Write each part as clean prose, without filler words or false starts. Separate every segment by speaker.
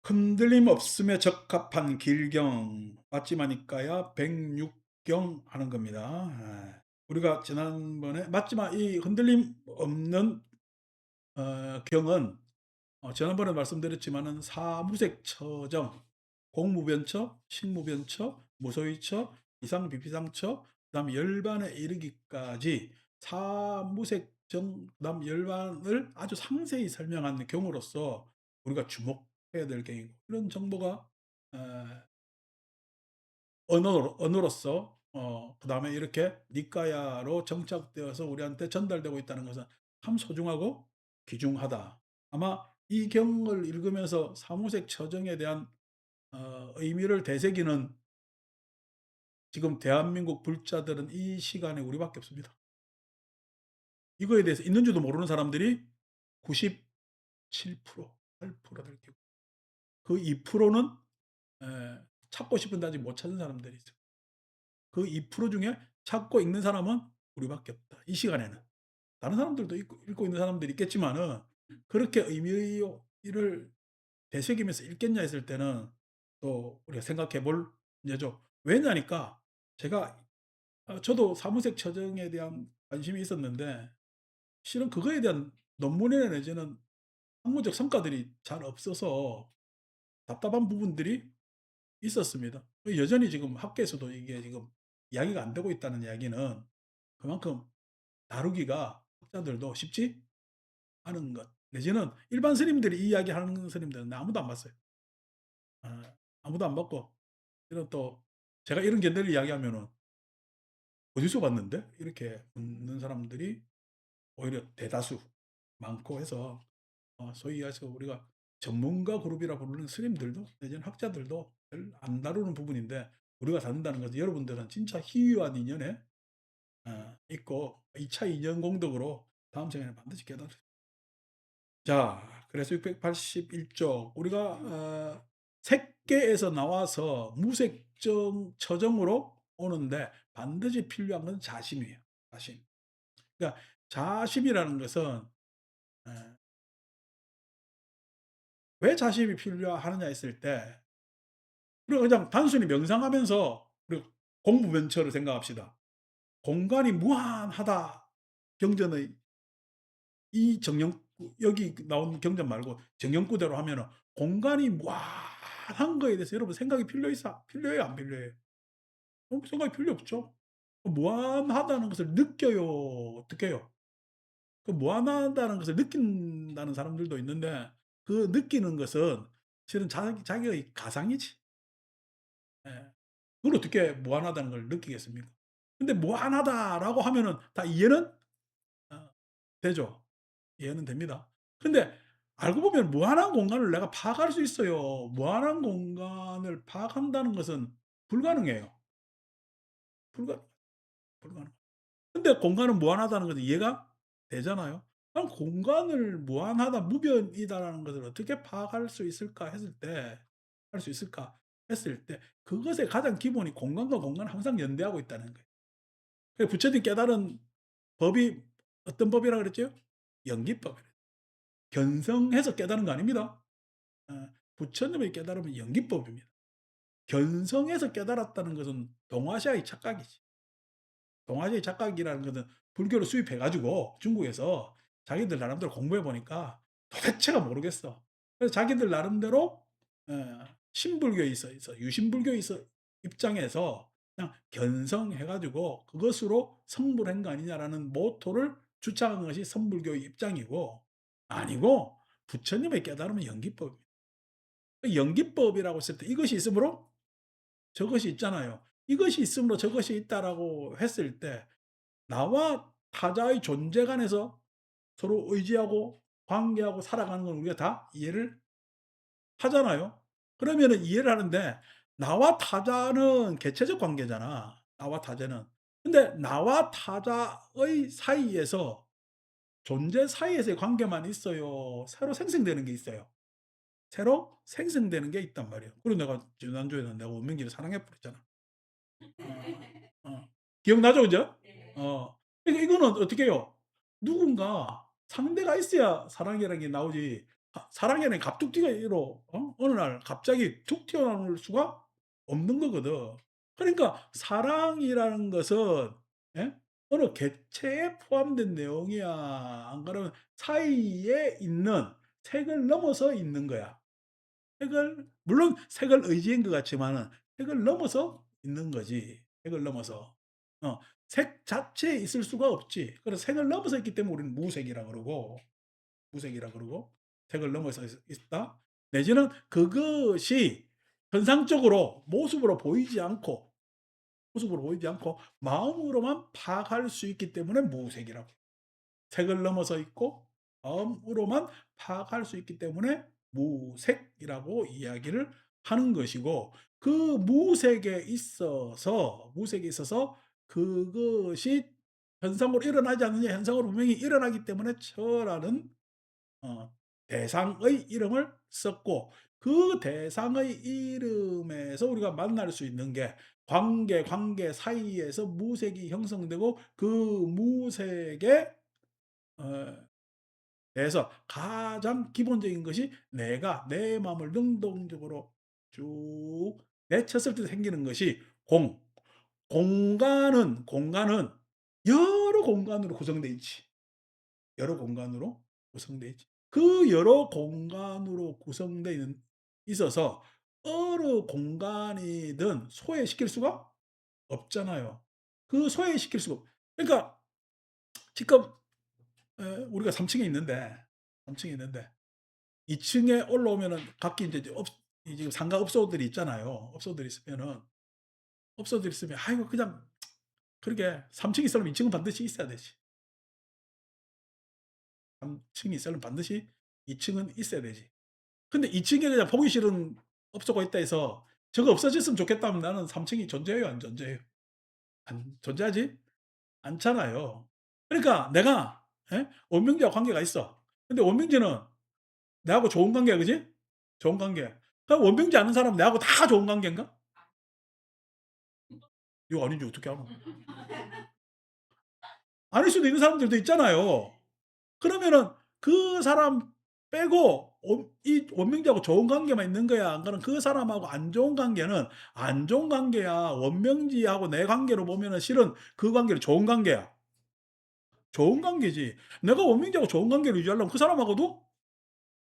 Speaker 1: 흔들림 없음에 적합한 길경 맞지마니까야 106경 하는 겁니다. 우리가 지난번에 맞지마 이 흔들림 없는 경은 지난번에 말씀드렸지만은 사무색 처정, 공무변처, 식무변처, 무소유처, 이상비피상처, 그다음에 열반에 이르기까지 사무색정 그다음 열반을 아주 상세히 설명한 경으로서 우리가 주목해야 될 경이고, 이런 정보가 어 언어로서 그다음에 이렇게 니까야로 정착되어서 우리한테 전달되고 있다는 것은 참 소중하고 귀중하다. 아마 이 경을 읽으면서 사무색 처정에 대한 의미를 되새기는 지금 대한민국 불자들은 이 시간에 우리밖에 없습니다. 이거에 대해서 있는지도 모르는 사람들이 97%, 8%될 테고, 그 2%는 찾고 싶은데 아직 못 찾은 사람들이 있어요. 그 2% 중에 찾고 읽는 사람은 우리밖에 없다, 이 시간에는. 다른 사람들도 읽고 있는 사람들이 있겠지만은 그렇게 의미를 되새기면서 읽겠냐 했을 때는 또 우리가 생각해 볼 문제죠. 왜냐니까 제가 저도 사무색 처정에 대한 관심이 있었는데 실은 그거에 대한 논문이나 내지는 학문적 성과들이 잘 없어서 답답한 부분들이 있었습니다. 여전히 지금 학계에서도 이게 지금 이야기가 안 되고 있다는 이야기는 그만큼 다루기가 학자들도 쉽지 않은 것, 내지는 일반 스님들이 이 이야기하는 스님들은 아무도 안 봤어요. 아무도 안 봤고, 이런 또 제가 이런 견해를 이야기하면은 "어디서 봤는데?" 이렇게 묻는 사람들이 오히려 대다수 많고 해서 소위 해서 우리가 전문가 그룹이라 부르는 스님들도 내지는 학자들도 별 안 다루는 부분인데 우리가 다룬다는 것은 여러분들은 진짜 희귀한 인연에 있고 2차 인연 공덕으로 다음 생에는 반드시 깨달으. 자, 그래서 681쪽 우리가 색계에서 나와서 무색정 처정으로 오는데 반드시 필요한 건 자심이에요. 자심. 그러니까 자심이라는 것은 에, 왜 자심이 필요하느냐 했을 때 우리가 그냥 단순히 명상하면서 우리가 공부면처를 생각합시다. 공간이 무한하다 경전의 이 정령, 여기 나온 경전 말고 정령구대로 하면은 공간이 무한한 거에 대해서 여러분 생각이 필요해요, 안 필요해요? 생각이 필요 없죠. 무한하다는 것을 느껴요, 어떻게 해요? 그 무한하다는 것을 느낀다는 사람들도 있는데 그 느끼는 것은 실은 자기의 가상이지. 예. 그걸 어떻게 무한하다는 걸 느끼겠습니까? 근데 무한하다라고 하면은 다 이해는 어 되죠. 이해는 됩니다. 근데 알고 보면 무한한 공간을 내가 파악할 수 있어요. 무한한 공간을 파악한다는 것은 불가능해요. 불가 불가능. 근데 공간은 무한하다는 것은 이해가 되잖아요. 그럼 '공간을 무한하다, 무변이다.'라는 것을 어떻게 파악할 수 있을까 했을 때 할 수 있을까 했을 때 그것의 가장 기본이 공간과 공간은 항상 연대하고 있다는 거예요. 그 부처님 깨달은 법이 어떤 법이라 그랬죠? 연기법이래요. 견성해서 깨달은 거 아닙니다. 부처님의 깨달음은 연기법입니다. 견성해서 깨달았다는 것은 동아시아의 착각이지. 동아시아의 착각이라는 것은 불교를 수입해 가지고 중국에서 자기들 나름대로 공부해 보니까 도대체가 모르겠어. 그래서 자기들 나름대로 신불교에 있어 유신불교에 있어 입장에서 그냥 견성해 가지고 그것으로 성불한 거 아니냐라는 모토를 주창한 것이 선불교의 입장이고, 아니고 부처님의 깨달음은 연기법입니다. 그 연기법이라고 했을 때 이것이 있으므로 저것이 있잖아요. 이것이 있으므로 저것이 있다라고 했을 때 나와 타자의 존재 간에서 서로 의지하고 관계하고 살아가는 건 우리가 다 이해를 하잖아요. 그러면은 이해를 하는데 나와 타자는 개체적 관계잖아, 나와 타자는. 근데 나와 타자의 사이에서 존재 사이에서의 관계만 있어요? 새로 생성되는 게 있어요? 새로 생성되는 게 있단 말이에요. 그리고 내가 지난주에는 내가 원명기를 사랑해 버렸잖아. 기억나죠, 그죠? 그러니까 이거는 어떻게 해요? 누군가 상대가 있어야 사랑이라는 게 나오지. 사랑에는 갑툭튀로 어느 날 갑자기 툭 튀어나올 수가 없는 거거든. 그러니까 사랑이라는 것은, 예? 어느 객체에 포함된 내용이야. 안 그러면 사이에 있는, 색을 넘어서 있는 거야. 색을 물론 색을 의지한 것 같지만은 색을 넘어서 있는 거지. 색을 넘어서. 어 색 자체에 있을 수가 없지. 그래서 색을 넘어서 있기 때문에 우리는 무색이라 그러고, 무색이라 그러고 색을 넘어서 있다. 내지는 그것이 현상적으로 모습으로 보이지 않고 마음으로만 파악할 수 있기 때문에 무색이라고. 색을 넘어서 있고 마음으로만 파악할 수 있기 때문에 무색이라고 이야기를 하는 것이고, 그 무색에 있어서 그것이 현상으로 일어나지 않느냐, 현상으로 분명히 일어나기 때문에 처라는 대상의 이름을 썼고, 그 대상의 이름에서 우리가 만날 수 있는 게 관계 사이에서 무색이 형성되고, 그 무색에 어 대해서 가장 기본적인 것이 내가 내 마음을 능동적으로 쭉 내쳤을 때 생기는 것이 공간은 여러 공간으로 구성되어 있지. 여러 공간으로 구성되어 있지. 그 여러 공간으로 구성되어 있어서 어느 공간이든 소외시킬 수가 없잖아요. 그 소외시킬 수가 없 그러니까 지금 우리가 3 층에 있는데 3 층에 있는데 2 층에 올라오면은 각기 인제 이제 상가업소들이 있잖아요. 업소들이 있으면 아이고 그냥 그러게 3 층이 있으려면 2 층은 반드시 있어야 되지. 3 층이 있으려면 반드시 2 층은 있어야 되지. 근데 2 층에 그냥 보기 싫은 업소가 있다 해서 저거 없어졌으면 좋겠다면 나는 3 층이 존재해요, 안 존재해요? 안 존재하지 않잖아요. 그러니까 내가, 원명지와 관계가 있어. 근데 원명지는 내하고 좋은 관계야, 그지? 좋은 관계. 그럼 원명지 아는 사람은 내하고 다 좋은 관계인가? 이거 아닌지 어떻게 알아? 아닐 수도 있는 사람들도 있잖아요. 그러면은 그 사람 빼고 이 원명지하고 좋은 관계만 있는 거야? 안 그러면 그 사람하고 안 좋은 관계는 안 좋은 관계야. 원명지하고 내 관계로 보면은 실은 그 관계는 좋은 관계야. 좋은 관계지. 내가 원명지하고 좋은 관계를 유지하려면 그 사람하고도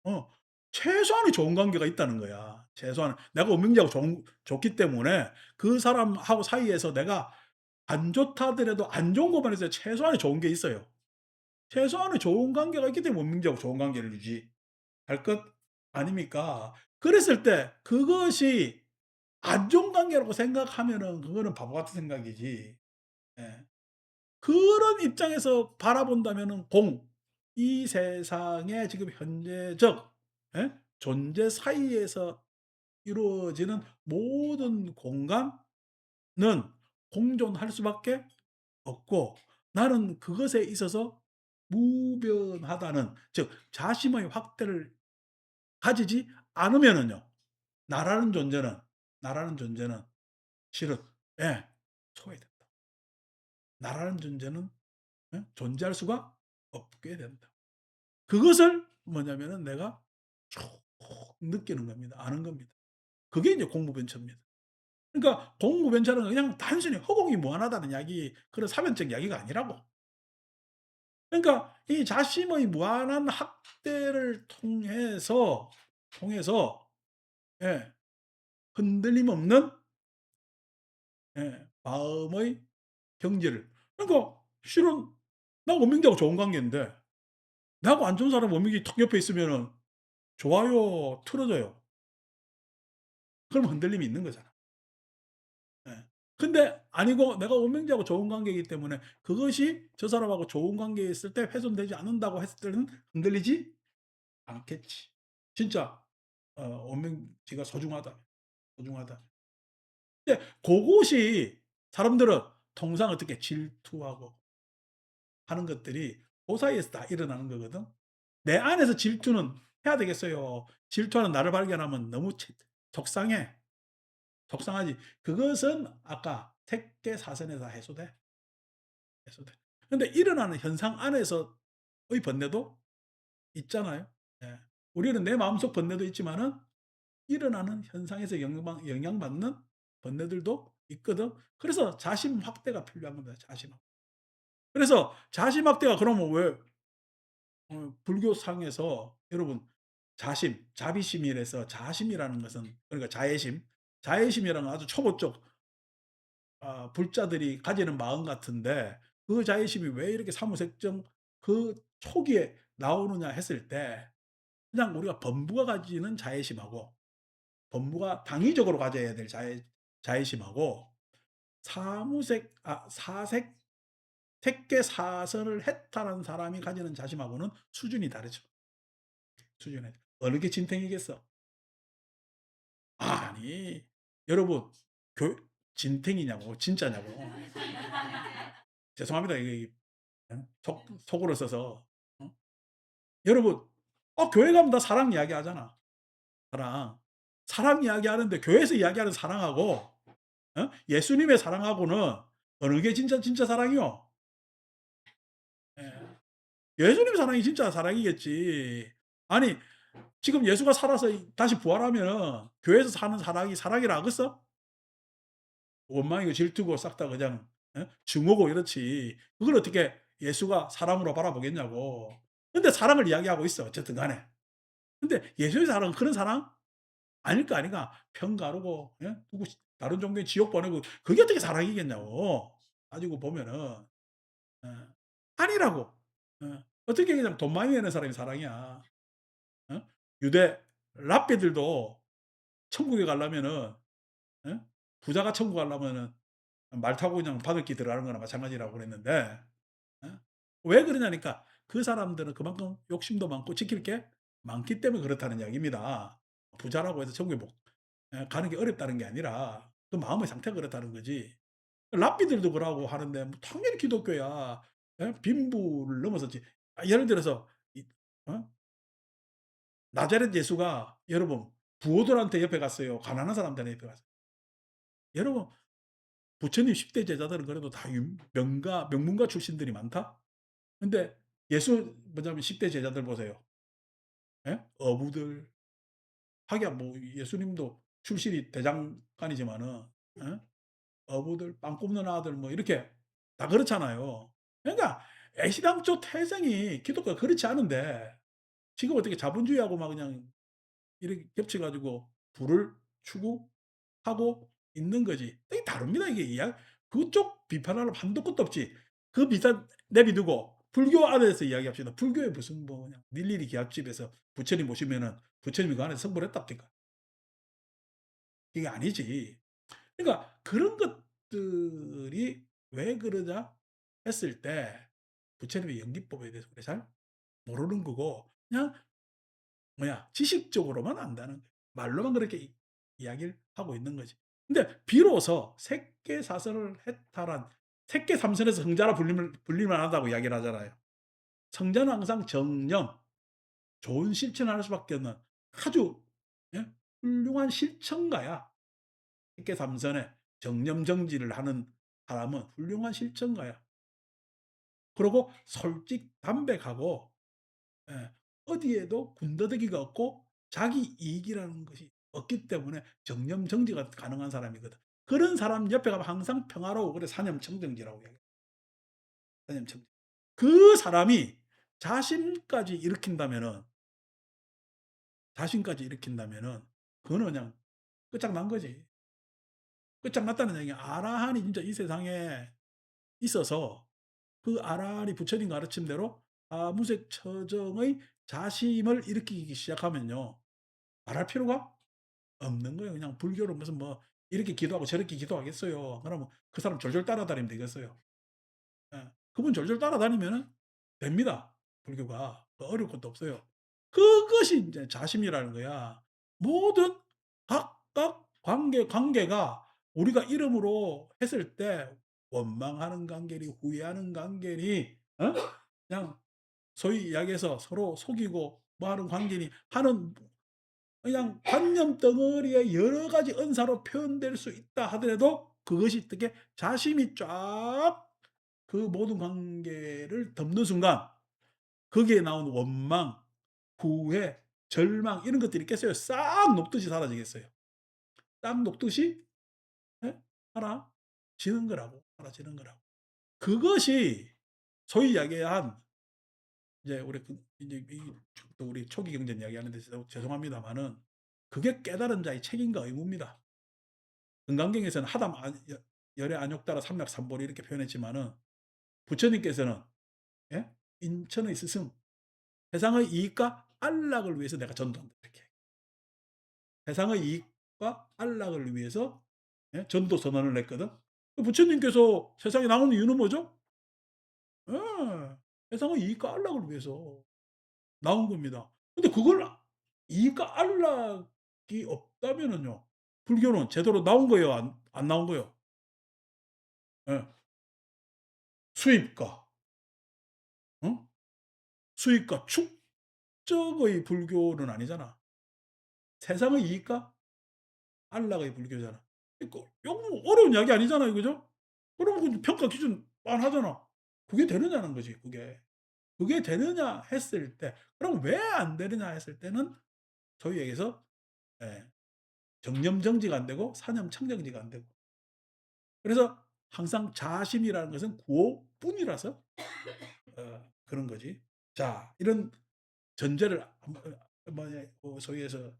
Speaker 1: 어 최소한의 좋은 관계가 있다는 거야. 최소한 내가 원명지하고 좋기 때문에 그 사람하고 사이에서 내가 안 좋다 하더라도 안 좋은 것만 해서 최소한의 좋은 게 있어요. 최소한의 좋은 관계가 있기 때문에 원명지하고 좋은 관계를 유지할 것 아닙니까? 그랬을 때 그것이 안 좋은 관계라고 생각하면은 그거는 바보 같은 생각이지. 예. 그런 입장에서 바라본다면은 이 세상의 지금 현재적, 존재 사이에서 이루어지는 모든 공간은 공존할 수밖에 없고, 나는 그것에 있어서 무변하다는, 즉 자심의 확대를 가지지 않으면은요, 나라는 존재는 나라는 존재는 실은, 예, 소외된다. 나라는 존재는, 존재할 수가 없게 된다. 그것을 뭐냐면은 내가 쭉 느끼는 겁니다. 아는 겁니다. 그게 이제 공무변처입니다. 그러니까 공무변처는 그냥 단순히 허공이 무한하다는 이야기, 그런 사변적 이야기가 아니라고. 그러니까 이 자심의 무한한 확대를 통해서 예, 흔들림 없는, 마음의 경지를, 그러니까 실은 나 원명하고 좋은 관계인데 나하고 안 좋은 사람 원명이 턱 옆에 있으면은 좋아요 틀어져요. 그럼 흔들림이 있는 거잖아. 예. 근데 아니고 내가 원명지하고 좋은 관계이기 때문에 그것이 저 사람하고 좋은 관계에 있을 때 훼손되지 않는다고 했을 때는 흔들리지 않겠지. 진짜 원명지가 소중하다. 근데 고것이 사람들은 통상 어떻게 질투하고 하는 것들이 고 사이에서 다 일어나는 거거든. 내 안에서 질투는 해야 되겠어요. 질투하는 나를 발견하면 너무 속상해. 속상하지. 그것은 아까 택계사선에서 해소돼. 근데 일어나는 현상 안에서의 번뇌도 있잖아요. 예. 우리는 내 마음속 번뇌도 있지만은 일어나는 현상에서 영향받는 번뇌들도 있거든. 그래서 자심 확대가 필요한 겁니다. 자심 확 그래서 자심 확대가 그러면 왜 불교상에서 여러분 자비심이라서 자심이라는 것은 그러니까 자애심, 자애심이라는 건 아주 초보적 불자들이 가지는 마음 같은데 그 자애심이 왜 이렇게 사무색정 그 초기에 나오느냐 했을 때 그냥 우리가 범부가 가지는 자애심하고 범부가 당위적으로 가져야 될 자애심하고 사색 택계사선을 해탈한 사람이 가지는 자심하고는 수준이 다르죠. 수준이. 어느 게 진탱이겠어? 아니 여러분 교 진탱이냐고 진짜냐고. 죄송합니다. 이게 속어를 써서. 어? 여러분 교회 가면 다 사랑 이야기하잖아. 사랑. 사랑 이야기하는데 교회에서 이야기하는 사랑하고 예수님의 사랑하고는 어느 게 진짜 사랑이요? 예. 예수님 사랑이 진짜 사랑이겠지. 아니 지금 예수가 살아서 다시 부활하면은 교회에서 사는 사랑이 사랑이라 하겠어? 원망이고 질투고 싹 다 그냥 증오고 이렇지. 그걸 어떻게 예수가 사랑으로 바라보겠냐고. 근데 사랑을 이야기하고 있어 어쨌든 간에. 근데 예수의 사랑은 그런 사랑? 아닐 거 아니가. 편가르고 누구 다른 종교에 지옥 보내고 그게 어떻게 사랑이겠냐고. 가지고 보면은. 예. 아니라고. 어떻게 그냥 돈 많이 내는 사람이 사랑이야. 어? 유대 랍비들도 천국에 가려면은 예? 부자가 천국 가려면은 말 타고 그냥 바닷길 들어가는 거나 마찬가지라고 그랬는데 예? 왜 그러냐니까 그 사람들은 그만큼 욕심도 많고 지킬 게 많기 때문에 그렇다는 이야기입니다. 부자라고 해서 천국에 못 가는 게 어렵다는 게 아니라 그 마음의 상태가 그렇다는 거지. 랍비들도 그러고 하는데 뭐 당연히 기독교야. 빈부를 넘어섰지. 예를 들어서 이 어? 나자렛 예수가 여러분 부호들한테 옆에 갔어요? 가난한 사람들한테 옆에 갔어요? 여러분 부처님 10대 제자들은 그래도 다 명문가 출신들이 많다? 근데 예수 뭐냐면 10대 제자들 보세요. 예? 어부들 하기야 뭐 예수님도 출신이 대장간이지만은 예? 어부들 빵 굽는 아들 뭐 이렇게 다 그렇잖아요. 그러니까 애시당초 태생이 기독교가 그렇지 않은데 지금 어떻게 자본주의하고 막 그냥 이렇게 겹쳐 가지고 부를 추구하고 있는 거지. 이게 다릅니다. 이게 그쪽 비판하려면 한도 끝도 없지. 그 비판 내비두고 불교 안에서 이야기합시다. 불교에 무슨 뭐 그냥 일일이 기합집에서 부처님 모시면은 부처님이 그 안에서 성불 했답니까? 이게 아니지. 그러니까 그런 것들이 왜 그러냐 했을 때 부처님의 연기법에 대해서 우리가 잘 모르는 거고 그냥 지식적으로만 안다는 거예요. 말로만 그렇게 이야기를 하고 있는 거지. 근데 비로소 색계사설을 해탈한 색계삼선에서 성자라 불릴만 하다고 이야기를 하잖아요. 성자는 항상 정념, 좋은 실천을 할 수밖에 없는 아주 예? 훌륭한 실천가야. 색계삼선에 정념정지를 하는 사람은 훌륭한 실천가야. 그리고 솔직담백하고 예. 어디에도 군더더기가 없고 자기 이익이라는 것이 없기 때문에 정념정지가 가능한 사람이거든. 그런 사람 옆에 가면 항상 평화로워. 그래 사념청정지라고 얘기해요. 사념청정. 그 사람이 자신까지 일으킨다면은 그거는 그냥 끝장난 거지. 끝장났다는 얘기야. 아라한이 진짜 이 세상에 있어서 그 아라한이 부처님 가르침대로 무색 처정의 자심을 일으키기 시작하면요. 말할 필요가 없는 거예요. 그냥 불교로 무슨 뭐 이렇게 기도하고 저렇게 기도하겠어요. 그러면 그 사람 졸졸 따라다니면 되겠어요. 예. 그분 졸졸 따라다니면은 됩니다. 불교가. 어려울 것도 없어요. 그것이 인제 자심이라는 거야. 모든 각각 관계가 우리가 이름으로 했을 때 원망하는 관계니 후회하는 관계니 그냥 소위 이야기해서 서로 속이고 뭐 하는 관계니 하는 그냥 관념 덩어리에 여러 가지 은사로 표현될 수 있다 하더라도 그것이 어떻게 자심이 쫙 그 모든 관계를 덮는 순간 거기에 나온 원망, 후회 절망 이런 것들이 있겠어요? 싹 녹듯이 사라지겠어요. 싹 녹듯이 예 사라지는 거라고, 사라지는 거라고. 그것이 소위 이야기한 이제 우리 그 이제 이 또 우리 초기 경제 이야기하는데 죄송합니다마는 그게 깨달은 자의 책임과 의무입니다. 금강경에서는 하담 열의 안욕따라 삼맥삼보리 이렇게 표현했지만은 부처님께서는 예? 인천의 스승, 세상의 이익과 안락을 위해서 내가 전도한다. 이렇게. 세상의 이익과 안락을 위해서 예? 전도 선언을 냈거든. 그 부처님께서 세상에 나오는 이유는 뭐죠? 예. 세상의 이익과 안락을 위해서 나온 겁니다. 근데 그걸 이익과 안락이 없다면은요. 불교는 제대로 나온 거예요? 안 나온 거예요? 예. 수입과, 어? 수입과 축적의 불교는 아니잖아. 세상의 이익과 안락의 불교잖아. 그러니까 너무 어려운 이야기 아니잖아요. 그죠? 그러면 그 평가 기준 빤하잖아. 그게 되느냐는 거지 그게. 그게 되느냐 했을 때 그럼 왜 안 되느냐 했을 때는 소위 얘기해서 예 정념정지가 안 되고 사념청정지가 안 되고 그래서 항상 자심이라는 것은 구호뿐이라서 그런 거지. 자 이런 전제를 한번 뭐냐 소위 해서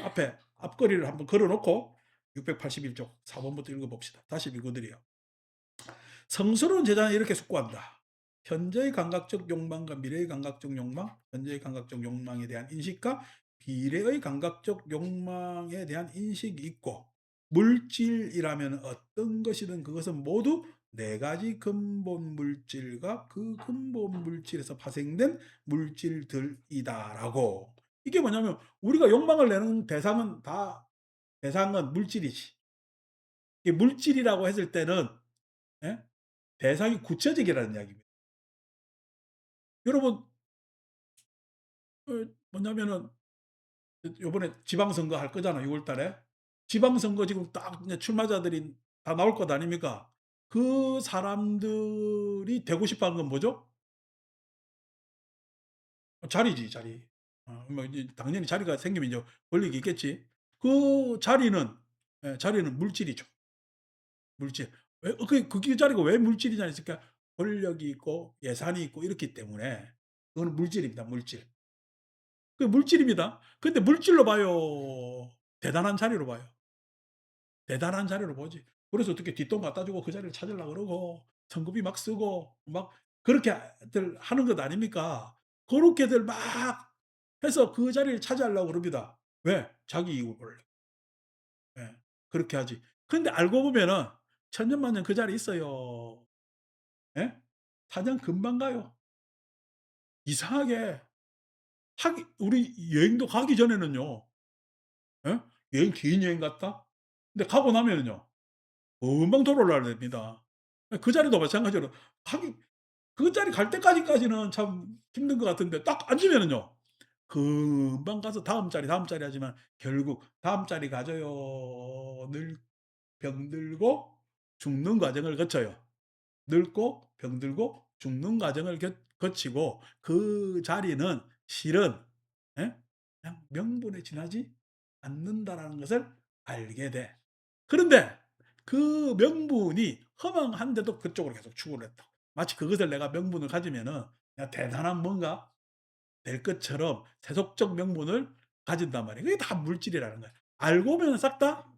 Speaker 1: 앞에 앞거리를 한번 걸어 놓고 681쪽 4번부터 읽어 봅시다. 다시 읽어 드려요. 성스러운 제자는 이렇게 숙고한다. 현재의 감각적 욕망과 미래의 감각적 욕망, 현재의 감각적 욕망에 대한 인식과 미래의 감각적 욕망에 대한 인식이 있고 물질이라면 어떤 것이든 그것은 모두 네 가지 근본 물질과 그 근본 물질에서 파생된 물질들이다라고. 이게 뭐냐면 우리가 욕망을 내는 대상은 물질이지. 이 물질이라고 했을 때는 예? 대상이 구체적이라는 이야기입니다. 여러분 뭐냐면은 요번에 지방선거 할 거잖아 6월 달에. 지방선거 지금 딱 이제 출마자들이 다 나올 것 아닙니까? 그 사람들이 되고 싶어 하는 건 뭐죠? 자리지 자리. 뭐 이제 당연히 자리가 생기면 이제 권력이 있겠지. 그 자리는 자리는 물질이죠. 물질. 왜 그 자리가 왜 물질이냐 했으니까 권력이 있고 예산이 있고 이렇기 때문에 그거는 물질입니다 물질. 그 물질입니다. 근데 물질로 봐요. 대단한 자리로 봐요. 대단한 자리로 보지. 그래서 어떻게 뒷돈 갖다 주고 그 자리를 찾으려고 그러고 성급히 막 쓰고 막 그렇게들 하는 것 아닙니까? 그렇게들 막 해서 그 자리를 차지하려고 그럽니다. 왜? 자기 이익을 보려고. 예. 그렇게 하지. 근데 알고 보면은 천년만년 그 자리에 있어요. 예? 사냥 금방 가요. 이상하게 하기 우리 여행도 가기 전에는요. 예? 여행 긴 여행 갔다? 근데 가고 나면은요. 금방 돌아올라 됩니다. 그 자리도 마찬가지로 하기 그 자리 갈 때까지는 참 힘든 것 같은데 딱 앉으면은요. 금방 가서 다음 자리 하지만 결국 다음 자리 가져요. 병들고 죽는 과정을 거쳐요. 늙고 병들고 죽는 과정을 거치고 그 자리는 실은 예? 그냥 명분에 지나지 않는다라는 것을 알게 돼. 그런데 그 명분이 허망한데도 그쪽으로 계속 추구를 했다. 마치 그것을 내가 명분을 가지면은 그냥 대단한 뭔가 될 것처럼 세속적 명분을 가진단 말이에요. 그게 다 물질이라는 거예요. 알고 보면 싹 다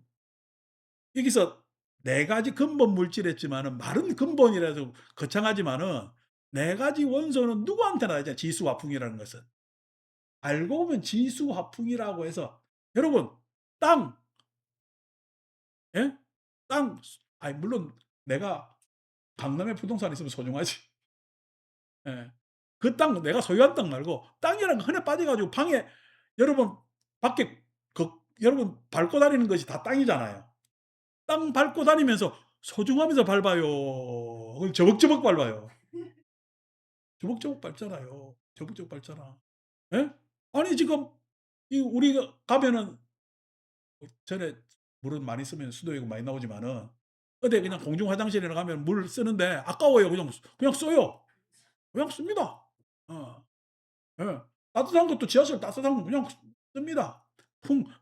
Speaker 1: 여기서 네 가지 근본 물질했지만은 말은 근본이라서 거창하지만은 네 가지 원소는 누구한테나 있잖아요. 지수화풍이라는 것은. 알고 보면 지수화풍이라고 해서 여러분 땅, 예? 땅 아니 물론 내가 강남에 부동산 있으면 소중하지. 예. 그 땅 내가 소유한 땅 말고 땅이라는 거 흔해 빠져 가지고 방에 여러분 밖에 여러분 밟고 다니는 것이 다 땅이잖아요. 땅 밟고 다니면서 소중하면서 밟아요. 그걸 저벅저벅 밟아요. 저벅저벅 밟잖아요. 저벅저벅 밟잖아. 예? 아니 지금 이 우리가 가면은 전에 물은 많이 쓰면 수도요금 많이 나오지만은 어디 그냥 공중 화장실이나 가면 물 쓰는데 아까워요. 그냥 써요. 그냥 씁니다. 어. 예. 따뜻한 것도 지하철 따뜻한 거 그냥 씁니다.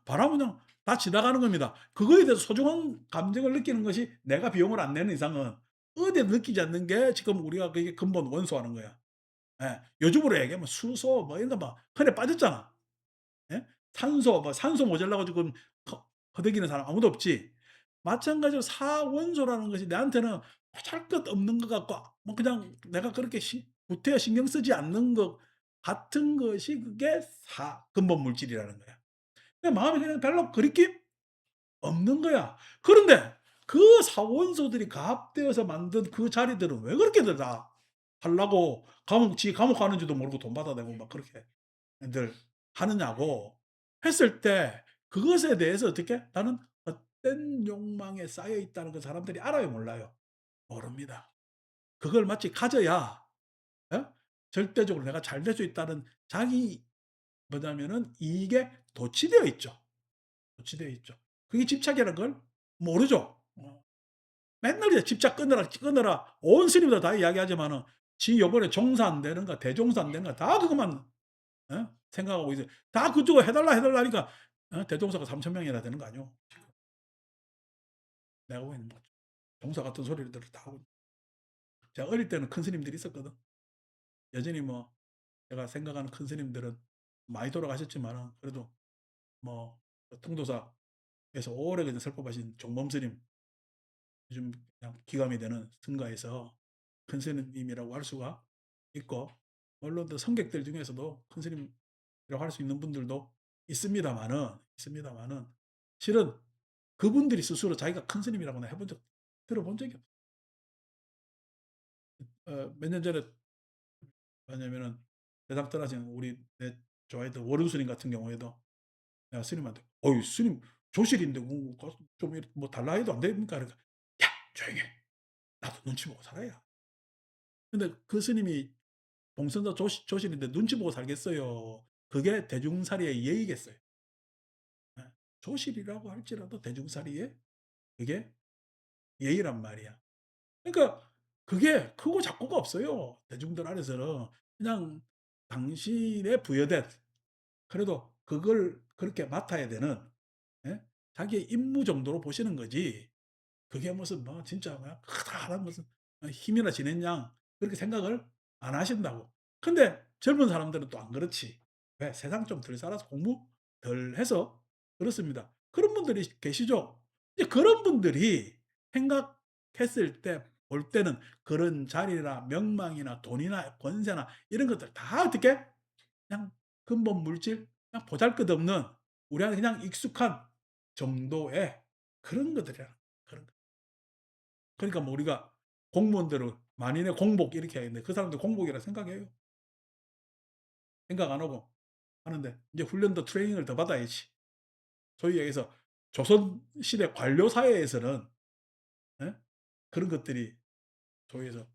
Speaker 1: 바람 그냥 다 지나가는 겁니다. 그거에 대해서 소중한 감정을 느끼는 것이 내가 비용을 안 내는 이상은 어디에도 느끼지 않는 게 지금 우리가 그게 근본 원소하는 거야. 예. 요즘으로 얘기하면 수소 뭐 이런 거 막 흔해 빠졌잖아. 예? 탄소 뭐 산소 모자라 가지고 허덕이는 사람 아무도 없지. 마찬가지로 사원소라는 것이 내한테는 보잘것없는 것 같고 뭐 그냥 내가 그렇게 구태여 신경 쓰지 않는 것 같은 것이 그게 근본 물질이라는 거야. 내 마음에 그냥 별로 그립낌 없는 거야. 그런데 그 사원소들이 가합되어서 만든 그 자리들은 왜 그렇게들 다 하려고 감옥 가는지도 모르고 돈 받아내고 막 그렇게 들 하느냐고 했을 때 그것에 대해서 어떻게 나는 헛된 욕망에 쌓여 있다는 걸 사람들이 알아요, 몰라요? 모릅니다. 그걸 마치 가져야 예? 절대적으로 내가 잘 될 수 있다는 자기 뭐냐면은 이익에 도취되어 있죠. 도취되어 있죠. 그게 집착이라는 걸 모르죠. 맨날 이제 집착 끊어라, 끊어라. 온 스님들 다 이야기하지만은 지 요번에 종사 안 되는가 대종사 안 되는가 다 그것만 생각하고 이제 다 그쪽으로 해 달라, 해 달라 하니까 대종사가 3천 명이나 되는 거 아니오. 내가 보기에는 뭐 종사 같은 소리들을 다 하고 제가 어릴 때는 큰 스님들이 있었거든. 여전히 뭐 제가 생각하는 큰 스님들은 많이 돌아가셨지만은 그래도 뭐 통도사에서 오래 그냥 설법하신 종범 스님 요즘 그냥 기감이 되는 승가에서 큰 스님이라고 할 수가 있고 물론 또 성객들 중에서도 큰 스님이라고 할 수 있는 분들도 있습니다마는 실은 그분들이 스스로 자기가 큰 스님이라고는 해본 적 들어본 적이 없어요. 몇 년 전에 왜냐면은 대학 떠나신 우리 내 좋아했던 월은 스님 같은 경우에도 내가 스님한테 "어이 스님 조실인데 가서 좀 이렇게 뭐 달라 해도 안 됩니까?" 그러니까 "야 조용히 해. 나도 눈치 보고 살아야." 근데 그 스님이 봉선자 조실인데 눈치 보고 살겠어요. 그게 대중살이의 예의겠어요. 예. 조실이라고 할지라도 대중살이의 그게 예의란 말이야. 그러니까 그게 크고 작고가 없어요. 대중들 안에서는 그냥 당신의 부여된 그래도 그걸 그렇게 맡아야 되는 예? 자기의 임무 정도로 보시는 거지. 그게 무슨 뭐 진짜 뭐 커다란 무슨 힘이나 지낸 양 그렇게 생각을 안 하신다고. 근데 젊은 사람들은 또 안 그렇지. 왜? 세상 좀 덜 살아서 공부 덜 해서 그렇습니다. 그런 분들이 계시죠. 이제 그런 분들이 생각했을 때 볼 때는 그런 자리나 명망이나 돈이나 권세나 이런 것들 다 어떻게 그냥 근본 물질 그냥 보잘것없는 우리한테 그냥 익숙한 정도의 그런 것들이야. 그런 거. 그러니까 뭐 우리가 공무원들은 만인의 공복 이렇게 하는데 그 사람들 공복이라 생각해요? 생각 안 하고 하는데 이제 훈련도 트레이닝을 더 받아야지. 소위 얘기해서 조선시대 관료 사회에서는 예? 그런 것들이 소위 해서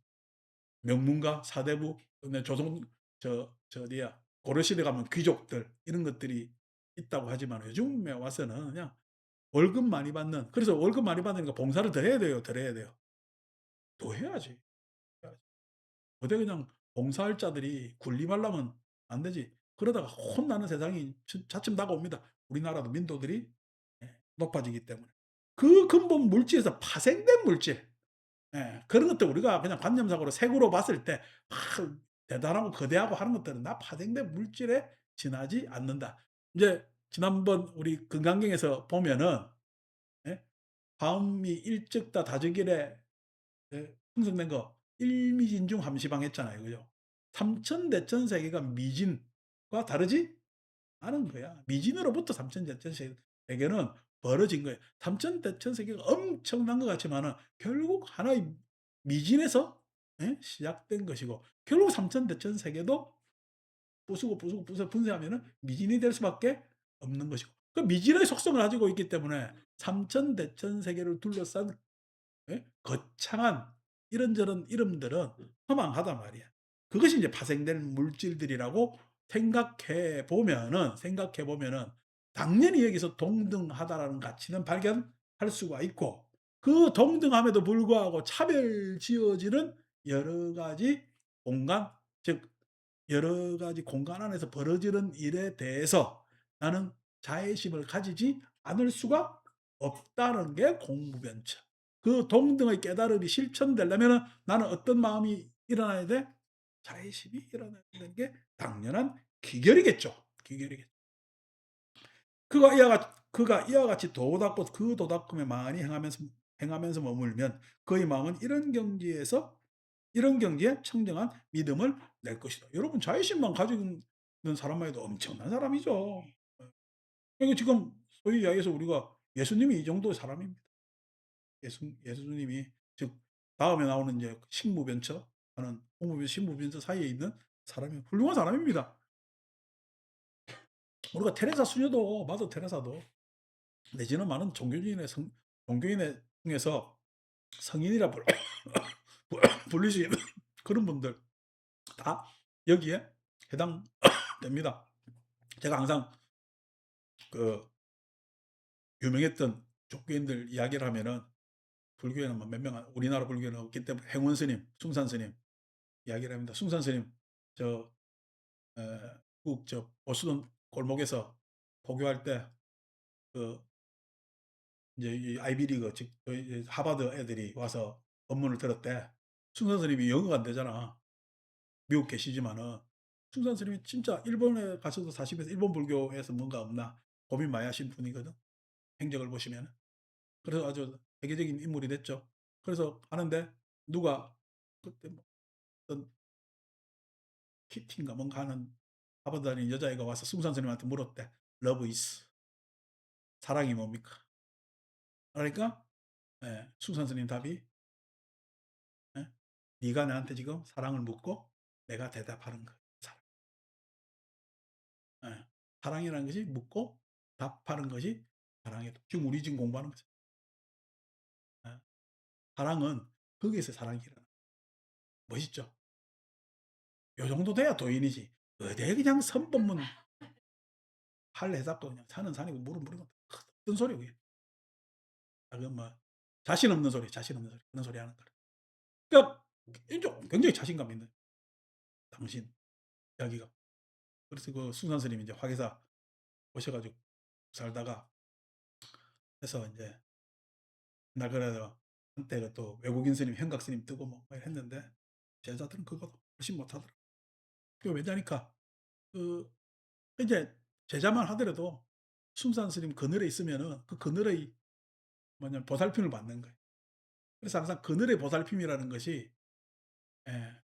Speaker 1: 명문가, 사대부, 그다음에 조선 저 어디야 고려시대 가면 귀족들 이런 것들이 있다고 하지만 요즘에 와서는 그냥 월급 많이 받는 그래서 월급 많이 받으니까 봉사를 더 해야 돼요. 더 해야 돼요. 더 해야지. 해야지. 어디 그냥 봉사할 자들이 군림하려면 안 되지. 그러다가 혼나는 세상이 차츰 다가옵니다. 우리나라도 민도들이 높아지기 때문에. 그 근본 물질에서 파생된 물질 그런 것들 우리가 그냥 관념상으로 색으로 봤을 때 막 대단하고 거대하고 하는 것들은 다 파생된 물질에 지나지 않는다. 이제 지난번 우리 금강경에서 보면은 예 다음이 일찍다 다저길에 형성된 거 일미진중 함시방 했잖아요. 그죠? 삼천대천세계가 미진과 다르지 않은 거야. 미진으로부터 삼천대천세계는 벌어진 거예요. 삼천대천세계가 엄청난 것 같지만은 결국 하나의 미진에서 시작된 것이고 결국 삼천대천세계도 부수고 분쇄하면은 미진이 될 수밖에 없는 것이고 그 미진의 속성을 가지고 있기 때문에 삼천대천세계를 둘러싼 거창한 이런저런 이름들은 허망하단 말이야. 그것이 이제 파생된 물질들이라고 생각해 보면은 당연히 여기서 동등하다라는 가치는 발견할 수가 있고 그 동등함에도 불구하고 차별 지어지는 여러 가지 공간 즉 여러 가지 공간 안에서 벌어지는 일에 대해서 나는 자애심을 가지지 않을 수가 없다는 게 공무변처. 그 동등의 깨달음이 실천되려면은 나는 어떤 마음이 일어나야 돼? 자애심이 일어나야 되는 게 당연한 기결이겠죠. 기결이겠죠. 그가 이와 같이 도닦고 그 도닦음에 많이 행하면서 머물면 그의 마음은 이런 경지에 청정한 믿음을 낼 것이다. 여러분 자의심만 가지고 있는 사람만 해도 엄청난 사람이죠. 이거 지금 소위 이야기해서 우리가 예수님이 이 정도의 사람입니다. 예수님이 즉 다음에 나오는 이제 식무변처 하는 공무변 식무변처 사이에 있는 사람이 훌륭한 사람입니다. 우리가 테레사 수녀도 마더 테레사도 내지는 많은 종교인의 중에서 성인이라 불릴 수 있는 그런 분들 다 여기에 해당됩니다. 제가 항상 그 유명했던 종교인들 이야기를 하면은 불교에는 뭐 몇 명, 우리나라 불교는 없기 때문에 행원 스님, 숭산 스님 이야기를 합니다. 숭산 스님 저 국 저 보수동 골목에서 포교할 때그 이제 이 아이비리그 즉 하버드 애들이 와서 법문을 들었대. 숭산 스님이 영어가 안 되잖아. 미국 계시지만은 숭산 스님이 진짜 일본에 가셔서 사시면서 일본 불교에서 뭔가 없나 고민 많이 하신 분이거든. 행적을 보시면. 그래서 아주 세계적인 인물이 됐죠. 그래서 하는데 누가 그때 뭐 어떤 키티인가 뭔가 하는 하버드 다니는 여자애가 와서 숭산 스님한테 물었대. Love is 사랑이 뭡니까? 그러니까 숭산 스님 답이 예, 네가 나한테 지금 사랑을 묻고 내가 대답하는 거야. 예. 사랑이라는 것이 묻고 답하는 것이 사랑이다. 지금 우리 지금 공부하는 거죠. 예. 사랑은 거기에서 사랑이 일어나. 멋있죠? 요 정도 돼야 도인이지. 어디 그냥 선법문 할래잡고 그냥 사는 산이고 물은 물이고 어떤 소리고 그게. 그건 뭐 자신 없는 소리, 자신 없는 소리 그런 소리 하는 거라. 그러니까 굉장히 자신감 있는 당신 이야기가. 그래서 그 숭산 스님이 이제 화계사 오셔 가지고 살다가 해서 인제 날 그래서 한때 그 또 외국인 스님 현각 스님 뜨고 뭐 했는데 제자들은 그거보다 훨씬 못하더라. 그 왜냐니까 그 이제 제자만 하더라도 숭산 스님 그늘에 있으면은 그 그늘의 뭐냐 보살핌을 받는 거예요. 그래서 항상 그늘의 보살핌이라는 것이 예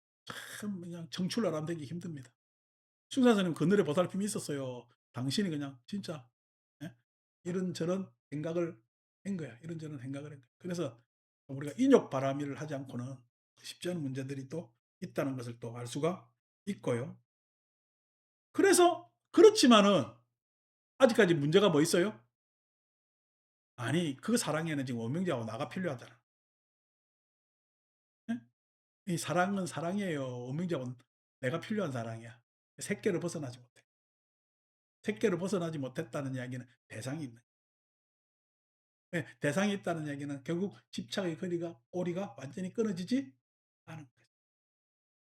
Speaker 1: 참 그냥 청출나람 되기 힘듭니다. 숭산 스님 그늘의 보살핌이 있었어요. 당신이 그냥 진짜 예 이런저런 생각을 한 거야. 이런저런 생각을 한 거야. 그래서 우리가 인욕바람이를 하지 않고는 쉽지 않은 문제들이 또 있다는 것을 또 알 수가 있고요. 그래서 그렇지만은 아직까지 문제가 뭐 있어요? 아니 그 사랑에는 지금 원명제하고 나가 필요하잖아. 예? 이 사랑은 사랑이에요. 원명제하고는 내가 필요한 사랑이야. 새끼를 벗어나지 못해. 새끼를 벗어나지 못했다는 이야기는 대상이 있는 예, 대상이 있다는 이야기는 결국 집착의 꼬리가 완전히 끊어지지 않은 거죠.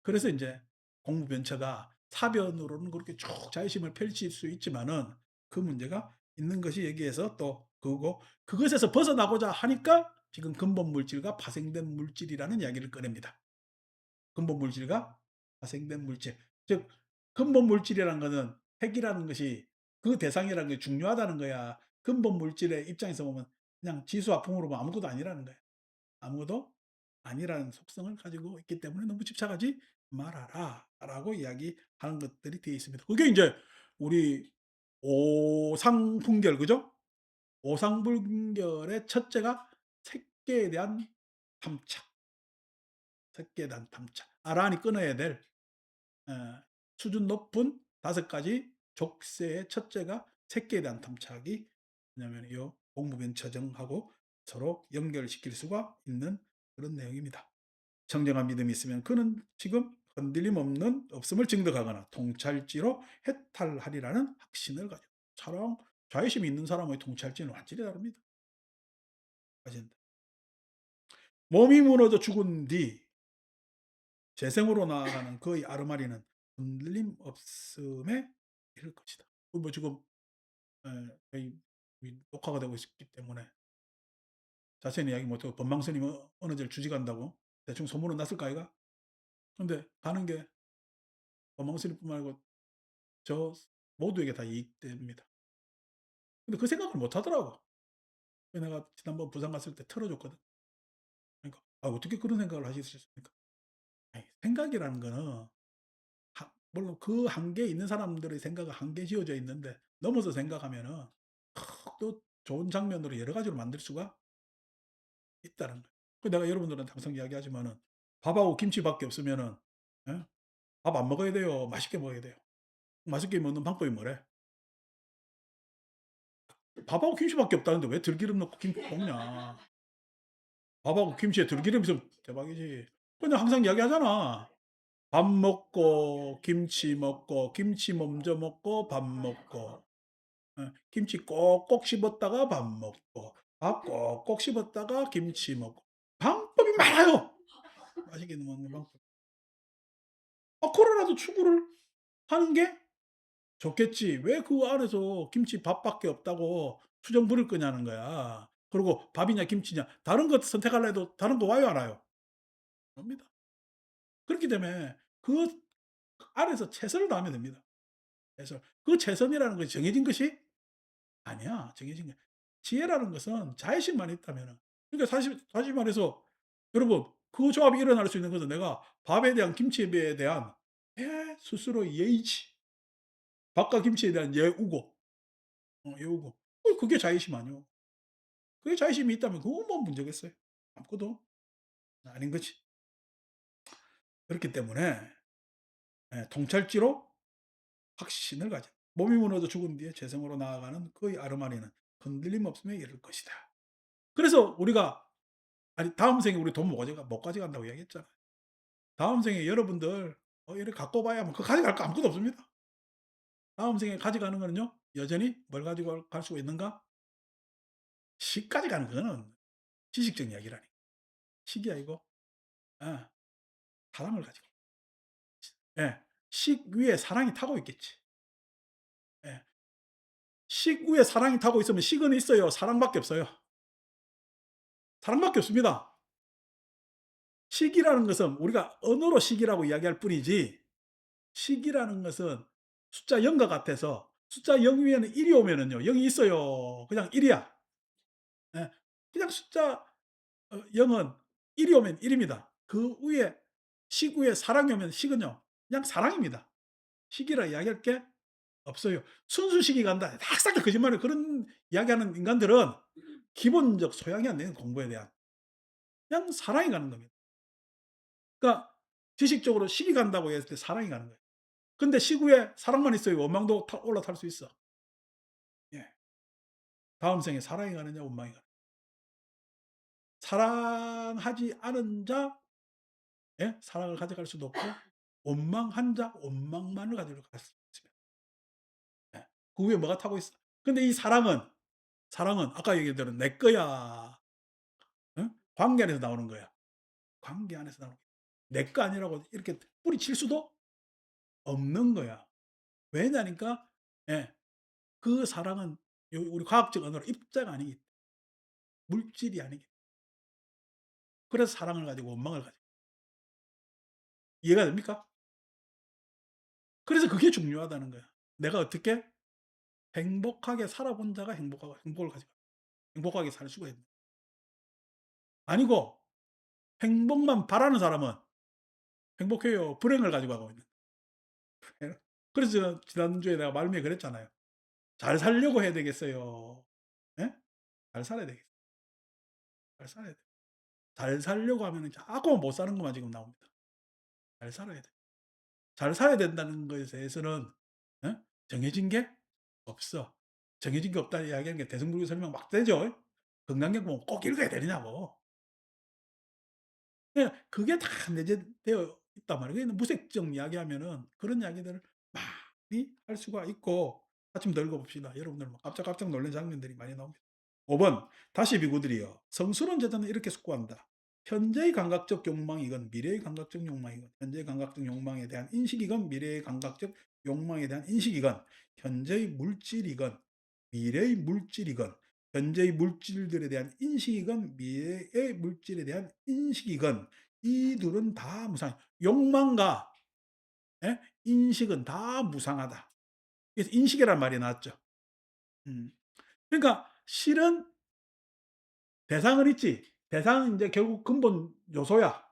Speaker 1: 그래서 인제 공무변처가 사변으로는 그렇게 쭉 자의심을 펼칠 수 있지만은 그 문제가 있는 것이 여기에서 또 그거고 그것에서 벗어나고자 하니까 지금 근본 물질과 파생된 물질이라는 이야기를 꺼냅니다. 근본 물질과 파생된 물질. 즉 근본 물질이라는 거는 핵이라는 것이 그 대상이라는 게 중요하다는 거야. 근본 물질의 입장에서 보면 그냥 지수와 풍으로 보면 아무것도 아니라는 거야. 아무것도 아니라는 속성을 가지고 있기 때문에 "너무 집착하지 말아라."라고 이야기하는 것들이 되어 있습니다. 그게 인제 우리 오상분결 그죠? 오상분결의 첫째가 색계에 대한 탐착, 색계에 대한 탐착. 아라한이 끊어야 될 수준 높은 5가지 족쇄의 첫째가 색계에 대한 탐착이 뭐냐면 이 공무변처정하고 서로 연결시킬 수가 있는 그런 내용입니다. 정정한 믿음이 있으면 그는 지금 흔들림 없음을 증득하거나 통찰지로 해탈하리라는 확신을 가져 사람 자의심이 있는 사람의 통찰지는 완전히 다릅니다. 가진다. 몸이 무너져 죽은 뒤 재생으로 나아가는 그의 아르마리는 흔들림 없음에 이를 것이다. 뭐 지금 저희 이 녹화가 되고 있기 때문에 자세히 이야기 못하고 법망 스님 어느 제를 주직한다고 대충 소문은 났을까 아이가? 근데 가는 게 법망 스님뿐만 아니고 저 모두에게 다 이익됩니다. 근데 그 생각을 못 하더라고. 그래서 내가 지난번 부산 갔을 때 털어 줬거든. 그러니까 "아 어떻게 그런 생각을 하실 수 있습니까?" 아이 생각이라는 거는 물론 그 한계에 있는 사람들의 생각은 한계 지어져 있는데 넘어서 생각하면은 또 좋은 장면으로 여러 가지로 만들 수가 있다는 거예요. 그 내가 여러분들한테 항상 이야기하지만은 밥하고 김치밖에 없으면은 예? 밥 안 먹어야 돼요. 맛있게 먹어야 돼요. 맛있게 먹는 방법이 뭐래? 밥하고 김치밖에 없다는데 왜 들기름 넣고 김치 볶냐? 밥하고 김치에 들기름 있으면 대박이지. 그냥 항상 이야기하잖아. 밥 먹고 김치 먹고 김치 먼저 먹고 밥 먹고 김치 꼭꼭 씹었다가 밥 먹고 밥 꼭꼭 씹었다가 김치 먹고 방법이 많아요. 맛있게 먹는 방법. 그거라도 추구를 하는 게 좋겠지. 왜 그 안에서 김치밥밖에 없다고 투정 부릴 거냐는 거야. 그리고 밥이냐 김치냐 다른 것 선택하려 해도 다른 거 와요 안 와요? 옵니다. 그렇기 때문에 그 안에서 최선을 다하면 됩니다. 최선. 그 최선이라는 것이 정해진 것이 아니야. 정해진 게 지혜라는 것은 자의식만 있다면은 그러니까 사실 말해서 여러분 그 조합이 일어날 수 있는 것은 내가 밥에 대한 김치에 대한 스스로 예의지. 밥과 김치에 대한 예우고 예우고 그게 자의심 아니요. 그게 자의심이 있다면 그건 뭐 문제겠어요. 아무것도 아닌 거지. 그렇기 때문에 통찰지로 확신을 가져 몸이 무너져 죽은 뒤에 재성으로 나아가는 그의 아르마니는 흔들림 없음에 이를 것이다. 그래서 우리가 아니 다음 생에 우리 돈 못 가져간다고 이야기했잖아요. 다음 생에 여러분들 이래 갖고 봐야 뭐 그 가져갈 거 아무것도 없습니다. 다음 생에 가져가는 거는요. 여전히 뭘 가지고 갈 수가 있는가? 식 가져가는 거는 지식적 이야기라니까. 식이 아니고 예 사랑을 가지고. 예. 식 위에 사랑이 타고 있겠지. 예. 식 위에 사랑이 타고 있으면 식은 있어요. 사랑밖에 없어요. 사랑밖에 없습니다. 식이라는 것은 우리가 언어로 식이라고 이야기할 뿐이지 식이라는 것은 숫자 0과 같아서 숫자 0 위에는 1이 오면은요. 0이 있어요. 그냥 1이야. 예. 그냥 숫자 0은 1이 오면 1입니다. 그 위에 식 위에 사랑이 오면 식은요. 그냥 사랑입니다. 식이라 이야기할 게 없어요. 순수 식이 간다. 학살도 거짓말을 그런 이야기하는 인간들은 기본적 소양이 안 되는 공부에 대한 그냥 사랑이 가는 겁니다. 그러니까 지식적으로 식이 간다고 했을 때 사랑이 가는 거예요. 근데 식 위에 사랑만 있어요. 원망도 올라탈 수 있어. 예. 다음 생에 사랑이 가느냐 원망이 가느냐. 사랑하지 않은 자 사랑을 가져갈 수도 없고 원망한 자 원망만을 가지고 갈 수 있습니다. 예. 그 위에 뭐가 타고 있어. 근데 이 사랑은 아까 얘기했던 내 거야. 관계 안에서 나오는 거야. 관계 안에서 나오는 거야. 내 거 아니라고 이렇게 뿌리칠 수도 없는 거야. 왜냐니까 예. 그 사랑은 우리 과학적 언어로 입자가 아니기 물질이 아니기 그래서 사랑을 가지고 원망을 가지고 이해가 됩니까? 그래서 그게 중요하다는 거야. 내가 어떻게 행복하게 살아본 자가 행복을 가지고 행복하게 살 수가 있는 아니고 행복만 바라는 사람은 행복해요. 불행을 가지고 가고 있는 거예요. 그래서 제가 지난주에 내가 말미에 그랬잖아요. 잘 살려고 해야 되겠어요. 예? 잘 살아야 되겠어요. 잘 살아야 돼. 잘 살려고 하면은 자꾸만 못 사는 것만 지금 나옵니다. 잘 살아야 돼. 잘 살아야 된다는 것에 대해서는 정해진 게 없어. 정해진 게 없다 이야기하는 게 대승불교 설명 막 되죠. 건강경 보면 꼭 읽어야 되느냐고. 그게 다 내재되어 있단 말이에요. 그러니까 무색적 이야기하면은 그런 이야기들을 많이 할 수가 있고 아침 더 읽어봅시다. 여러분들 뭐 깜짝깜짝 놀란 장면들이 많이 나옵니다. 5번 다시 비구들이여 성스러운 제자는 이렇게 숙고한다. 현재의 감각적 욕망이건 미래의 감각적 욕망이건 현재의 감각적 욕망에 대한 인식이건 미래의 감각적 욕망에 대한 인식이건 현재의 물질이건 미래의 물질이건 현재의 물질들에 대한 인식이건 미래의 물질에 대한 인식이건 이 둘은 다 무상 욕망과 예? 인식은 다 무상하다. 그래서 인식이라는 말이 나왔죠. 음. 그러니까 실은 대상은 있지. 대상은 이제 결국 근본 요소야.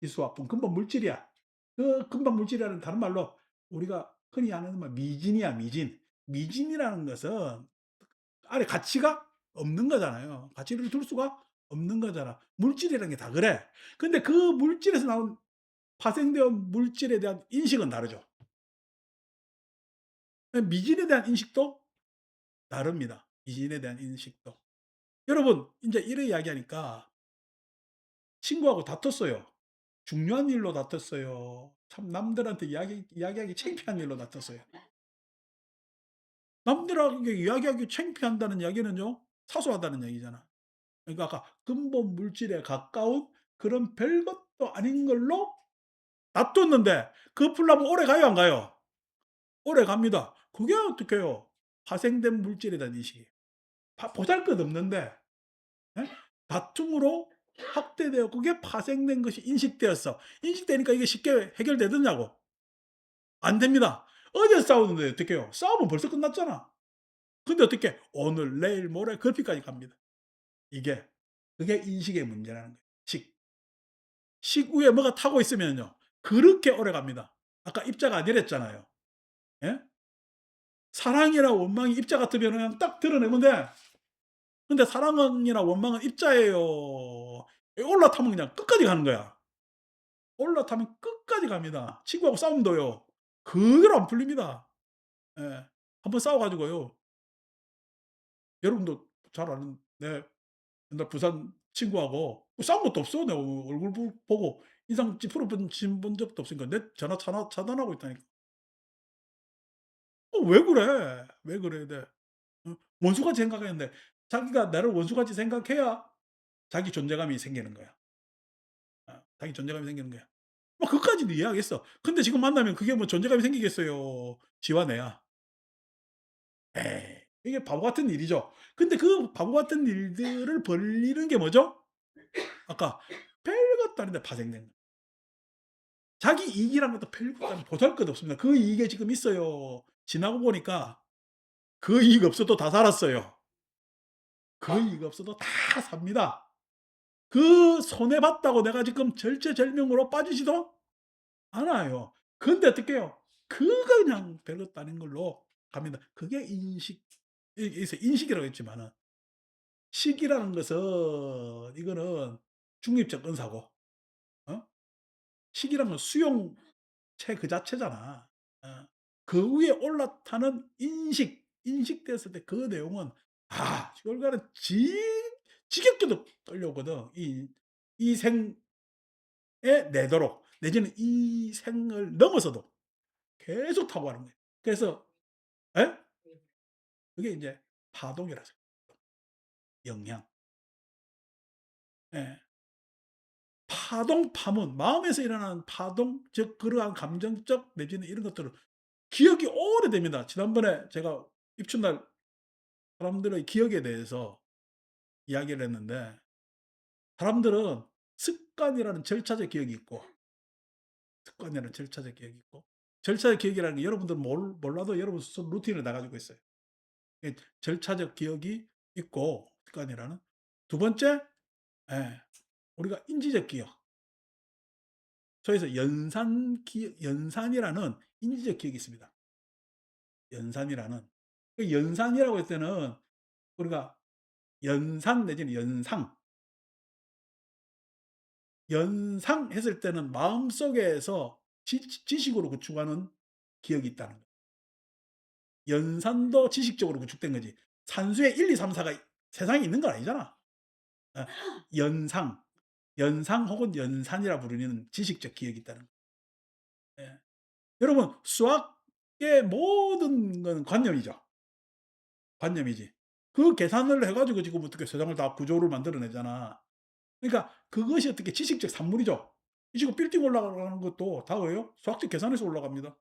Speaker 1: 기수화품, 근본 물질이야. 그 근본 물질이라는 다른 말로 우리가 흔히 하는 말 미진이야, 미진. 미진이라는 것은 안에 가치가 없는 거잖아요. 가치를 둘 수가 없는 거잖아. 물질이라는 게 다 그래. 근데 그 물질에서 나온 파생된 물질에 대한 인식은 다르죠. 미진에 대한 인식도 다릅니다. 미진에 대한 인식도. 여러분 인제 이래 이야기하니까 친구하고 다퉜어요. 중요한 일로 다퉜어요. 참 남들한테 이야기하기 창피한 일로 다퉜어요. 남들에게 이야기하기 창피한다는 이야기는요. 사소하다는 얘기잖아. 그러니까 아까 근본 물질에 가까운 그런 별것도 아닌 걸로 놔뒀는데 그거 풀려면 오래 가요 안 가요? 오래 갑니다. 그게 어떡해요. 파생된 물질에 대한 인식이에요. 보잘것없는데 예? 다툼으로 확대되어 그게 파생된 것이 인식되었어. 인식되니까 이게 쉽게 해결되느냐고. 안 됩니다. 어제 싸우는데 어떡해요. 싸우면 벌써 끝났잖아. 근데 어떻게 오늘 내일 모레 급히까지 갑니다. 이게 그게 인식의 문제라는 거예요. 식 위에 뭐가 타고 있으면요. 그렇게 오래 갑니다. 아까 입자가 아니랬잖아요. 예? 사랑이나 원망이 입자 같으면 그냥 딱 드러내면 돼. 근데 사랑이나 원망은 입자예요. 올라타면 그냥 끝까지 가는 거야. 올라타면 끝까지 갑니다. 친구하고 싸움도요. 그대로 안 풀립니다. 예. 한번 싸워 가지고요. 여러분도 잘 아는 옛날 부산 친구하고 싸운 것도 없어. 내 얼굴 보고 인상 찌푸려 본 적도 없으니까 내 전화 차단하고 있다니까. 왜 그래? 왜 그래야 돼? 원수같이 생각했는데 자기가 나를 원수같이 생각해야 자기 존재감이 생기는 거야. 자기 존재감이 생기는 거야. 뭐 그까지도 이해하겠어. 근데 지금 만나면 그게 뭐 존재감이 생기겠어요. 지와 내야. 에이 이게 바보 같은 일이죠. 근데 그 바보 같은 일들을 벌이는 게 뭐죠? 아까 별것도 아닌데 파생된 거. 자기 이익이라는 것도 별것도 아니고 보잘것없습니다. 그 이익에 지금 있어요. 지나고 보니까 그 이익 없어도 다 살았어요. 그 이익 없어도 다 삽니다. 그 손해 봤다고 내가 지금 절체절명으로 빠지지도 않아요. 근데 어떻게 해요? 그거 그냥 별것도 아닌 걸로 갑니다. 그게 여기서 인식이라고 했지만은 식이라는 것은 이거는 중립적 은사고 어? 식이라는 건 수용체 그 자체잖아. 어. 그 위에 올라타는 인식됐을 때 그 내용은 결과는 지겹게도 끌려오거든. 이 생에 내도록 내지는 이 생을 넘어서도 계속 타고 가는 거예요. 그래서 예? 그게 인제 파동이라서 영향. 예. 파동 파문 마음에서 일어나는 파동 즉 그러한 감정적 내지는 이런 것들은 기억이 오래됩니다. 지난번에 제가 입춘날 사람들의 기억에 대해서 이야기를 했는데 사람들은 습관이라는 절차적 기억이 있고 습관이라는 절차적 기억이 있고 절차적 기억이라는 게 여러분들은 몰라도 여러분 스스로 루틴을 다 가지고 있어요. 예 절차적 기억이 있고 습관이라는. 두 번째 예 우리가 인지적 기억. 소위해서 연산이라는 인지적 기억이 있습니다. 연산이라는. 그 연산이라고 했을 때는 우리가 연산 내지는 연상했을 때는 마음속에서 지식으로 구축하는 기억이 있다는 거예요. 연산도 지식적으로 구축된 거지. 산수의 1, 2, 3, 4가 세상에 있는 건 아니잖아. 어, 연상, 연상 혹은 연산이라 부르는 지식적 기억이 있다는 거예요. 예. 여러분 수학의 모든 건 관념이죠. 관념이지. 그 계산을 해 가지고 지금 어떻게 세상을 다 구조를 만들어 내잖아. 그러니까 그것이 어떻게 지식적 산물이죠. 이 지금 빌딩 올라가는 것도 다 왜요? 수학적 계산에서 올라갑니다.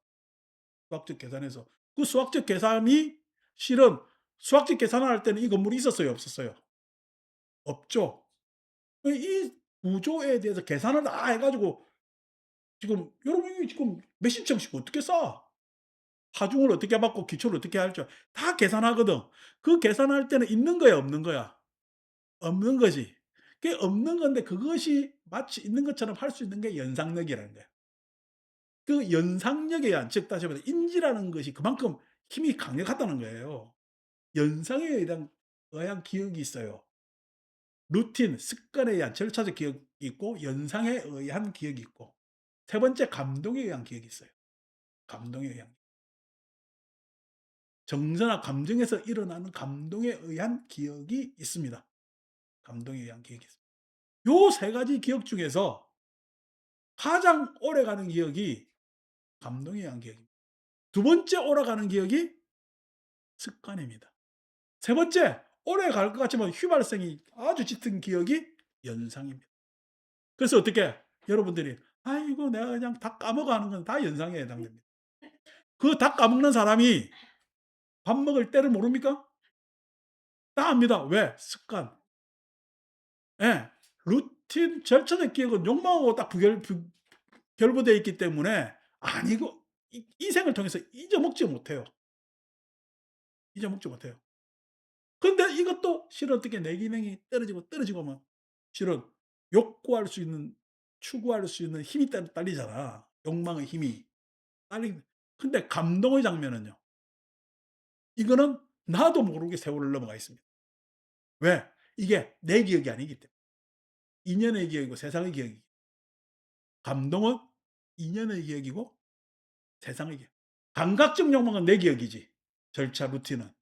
Speaker 1: 수학적 계산에서. 그 수학적 계산이 실은 수학적 계산을 할 때는 이 건물이 있었어요, 없었어요? 없죠. 이 구조에 대해서 계산을 다 해 가지고 지금 여러분이 지금 몇십 층씩 어떻게 쌓아? 하중을 어떻게 받고 기초를 어떻게 할 줄 다 계산하거든. 그 계산할 때는 있는 거야, 없는 거야? 없는 거지. 그게 없는 건데 그것이 마치 있는 것처럼 할 수 있는 게 연상력이라는 거야. 그 연상력에 의한 즉 다시 말해서 인지라는 것이 그만큼 힘이 강력하다는 거예요. 연상에 의한 기억이 있어요. 루틴, 습관에 의한 절차적 기억이 있고 연상에 의한 기억이 있고 세 번째 감동에 의한 기억이 있어요. 감동에 의한. 정서나 감정에서 일어나는 감동에 의한 기억이 있습니다. 감동에 의한 기억이 있습니다. 요 세 가지 기억 중에서 가장 오래가는 기억이 감동에 의한 기억입니다. 두 번째 오래가는 기억이 습관입니다. 세 번째 오래갈 것 같지만 휘발성이 아주 짙은 기억이 연상입니다. 그래서 어떻게 여러분들이 "아이고 내가 그냥 다 까먹어." 하는 건 다 연상에 해당됩니다. 그 다 까먹는 사람이 밥 먹을 때를 모릅니까? 다 압니다. 왜? 습관. 예. 루틴 절차적 기억은 욕망하고 딱 결부되어 있기 때문에 아니고 이 생을 통해서 잊어먹지 못해요. 잊어먹지 못해요. 근데 이것도 실은 어떻게 내 기능이 떨어지고 하면 실은 욕구할 수 있는 추구할 수 있는 힘이 딸리잖아. 욕망의 힘이 딸리 근데 감동의 장면은요. 이거는 나도 모르게 세월을 넘어가 있습니다. 왜? 이게 내 기억이 아니기 때문에. 인연의 기억이고 세상의 기억이. 감동은 인연의 기억이고 세상의 기억. 감각적 욕망은 내 기억이지. 절차 루틴은.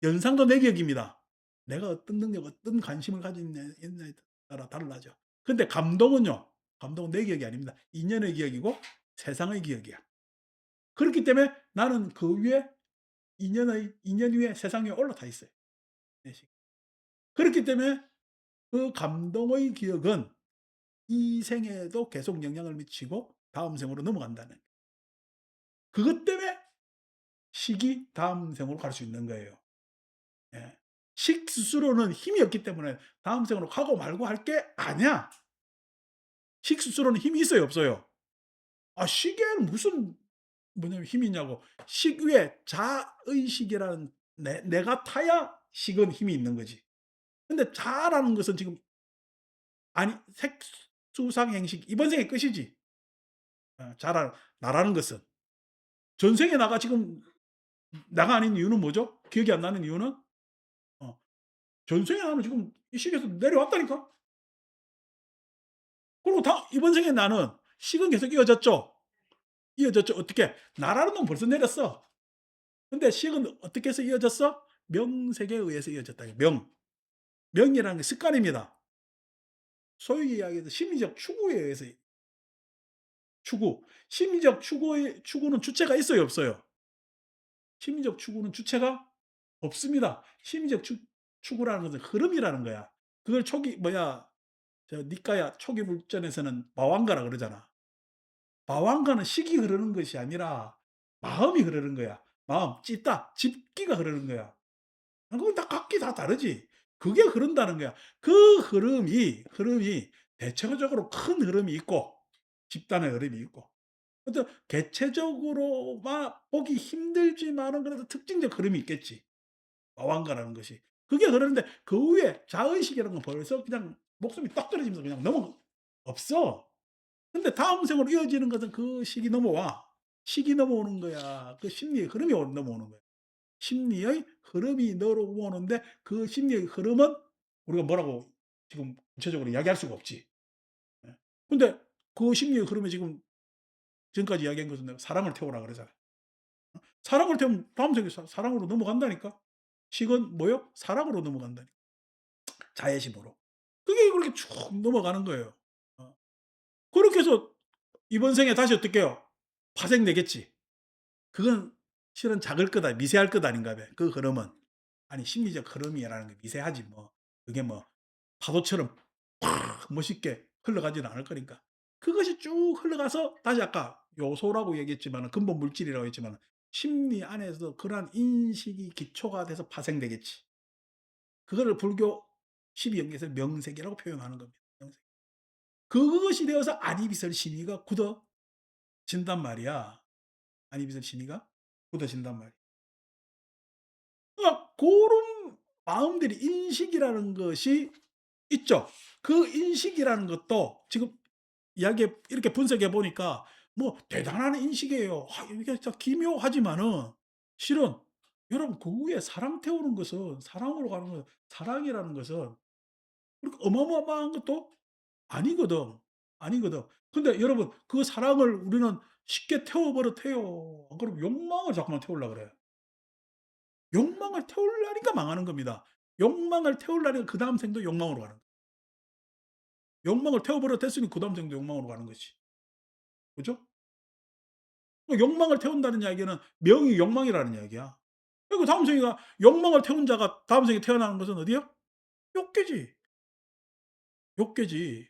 Speaker 1: 연상도 내 기억입니다. 내가 어떤 능력, 어떤 관심을 가지고 있냐에 따라 달라져. 근데 감동은요. 감동은 내 기억이 아닙니다. 인연의 기억이고 세상의 기억이야. 그렇기 때문에 나는 그 위에 인연 위에 세상 위에 올라타 있어요. 내 식. 그렇기 때문에 그 감동의 기억은 이 생에도 계속 영향을 미치고 다음 생으로 넘어간다는 그것 때문에 식이 다음 생으로 갈 수 있는 거예요. 예. 식 스스로는 힘이 없기 때문에 다음 생으로 가고 말고 할 게 아니야. 식 스스로는 힘이 있어요, 없어요? 아 식에는 무슨 뭐냐면 힘이 있냐고. 식 위에 자의식이라는 내가 타야 식은 힘이 있는 거지. 근데 자라는 것은 지금 아니 색수상행식 이번 생에 끝이지. 나라는 것은. 전생에 나가 지금 나가 아닌 이유는 뭐죠? 기억이 안 나는 이유는? 어 전생에 나는 지금 이 식에서 내려왔다니까. 그리고 이번 생에 나는 식은 계속 이어졌죠. 이어졌죠. 어떻게? 나라는 놈 벌써 내렸어. 근데 식은 어떻게 해서 이어졌어? 명색에 의해서 이어졌다. 명. 명이라는 게 습관입니다. 소위 이야기해서 심리적 추구에 의해서 추구. 심리적 추구는 주체가 있어요, 없어요? 심리적 추구는 주체가 없습니다. 심리적 추구라는 것은 흐름이라는 거야. 그걸 니까야 초기 불전에서는 마왕가라 그러잖아. 마왕가는 식이 흐르는 것이 아니라 마음이 흐르는 거야. 마음, 찢다, 집기가 흐르는 거야. 그건 다 각기 다 다르지. 그게 흐른다는 거야. 그 흐름이 대체적으로 큰 흐름이 있고 집단의 흐름이 있고 어떤 개체적으로만 보기 힘들지만은 그래도 특징적 흐름이 있겠지. 마왕가라는 것이. 그게 흐르는데 그 위에 자의식이라는 건 벌써 그냥 목숨이 떡 떨어지면서 그냥 없어. 근데 다음 생으로 이어지는 것은 그 식이 넘어와. 식이 넘어오는 거야. 그 심리의 흐름이 넘어오는 거야. 심리의 흐름이 넘어오는데 그 심리의 흐름은 우리가 뭐라고 지금 구체적으로 이야기할 수가 없지. 예. 근데 그 심리의 흐름에 지금 지금까지 이야기한 것은 내가 사랑을 태우라 그러잖아요. 사랑을 태우면 다음 생에 사랑으로 넘어간다니까. 식은 뭐요? 사랑으로 넘어간다니까. 자애심으로. 그게 그렇게 쭉 넘어가는 거예요. 어. 그렇게 해서 이번 생에 다시 어떻게 해요? 파생되겠지. 그건 실은 작을 거다. 미세할 것 아닌가 봐요. 그 흐름은. 아니 심리적 흐름이라는 게 미세하지 뭐. 그게 뭐 파도처럼 팍 멋있게 흘러가지는 않을 거니까. 그것이 쭉 흘러가서 다시 아까 요소라고 얘기했지만은 근본 물질이라고 했지만은 심리 안에서 그러한 인식이 기초가 돼서 파생되겠지. 그거를 불교 12영계에서 명색이라고 표현하는 겁니다. 명색. 그것이 되어서 안이비설 심의가 굳어진단 말이야. 안이비설 심의가 굳어진단 말이야. 그러니까 고런 마음들이 인식이라는 것이 있죠. 그 인식이라는 것도 지금 이야기 이렇게 분석해 보니까 뭐 대단한 인식이에요. 이게 진짜 기묘하지만은 실은 여러분 그 위에 사랑 태우는 것은 사랑으로 가는 건 사랑이라는 것은 그렇게 어마어마한 것도 아니거든. 아니거든. 근데 여러분 그 사랑을 우리는 쉽게 태워 버릇해요. 그럼 욕망을 자꾸만 태우려고 그래. 욕망을 태우려니까 망하는 겁니다. 욕망을 태우려니까 그다음 생도 욕망으로 가는 거야. 욕망을 태워 버릇했으니 그다음 생도 욕망으로 가는 거지. 그죠? 욕망을 태운다는 이야기는 명이 욕망이라는 이야기야. 그리고 다음 생이가 욕망을 태운 자가 다음 생에 태어나는 것은 어디야? 욕계지. 욕계지.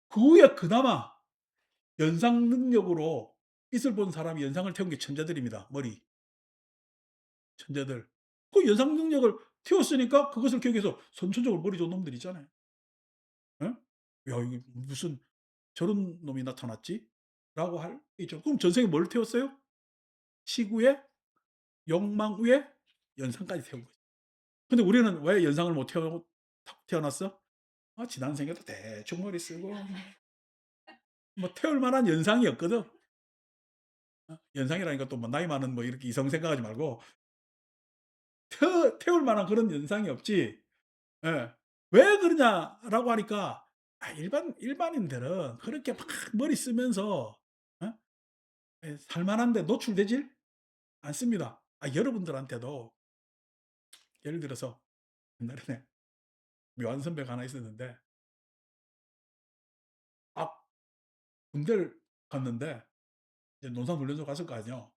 Speaker 1: 그 후에 그나마 연상 능력으로 빛을 본 사람이 연상을 태운 게 천재들입니다. 머리. 천재들. 그 연상 능력을 태웠으니까 그것을 기억해서 선천적으로 머리 좋은 놈들 있잖아요. 예? 야, 이게 무슨 저런 놈이 나타났지? 라고 할 있죠. 그럼 전생에 뭘 태웠어요? 시구에 욕망 위에 연상까지 태운 거죠. 근데 우리는 왜 연상을 못 태어났어? 지난 생에도 대충 머리 쓰고 뭐 태울 만한 연상이 없거든. 연상이라니까 또 뭐 나이 많은 뭐 이렇게 이성 생각하지 말고 태울 만한 그런 연상이 없지. 예. 왜 그러냐라고 하니까 일반인들은 그렇게 막 머리 쓰면서 어? 살 만한데 노출되질 않습니다. 여러분들한테도 예를 들어서 옛날에 묘한 선배가 하나 있었는데 아 군대를 갔는데 이제 논산훈련소 갔을 거 아니에요.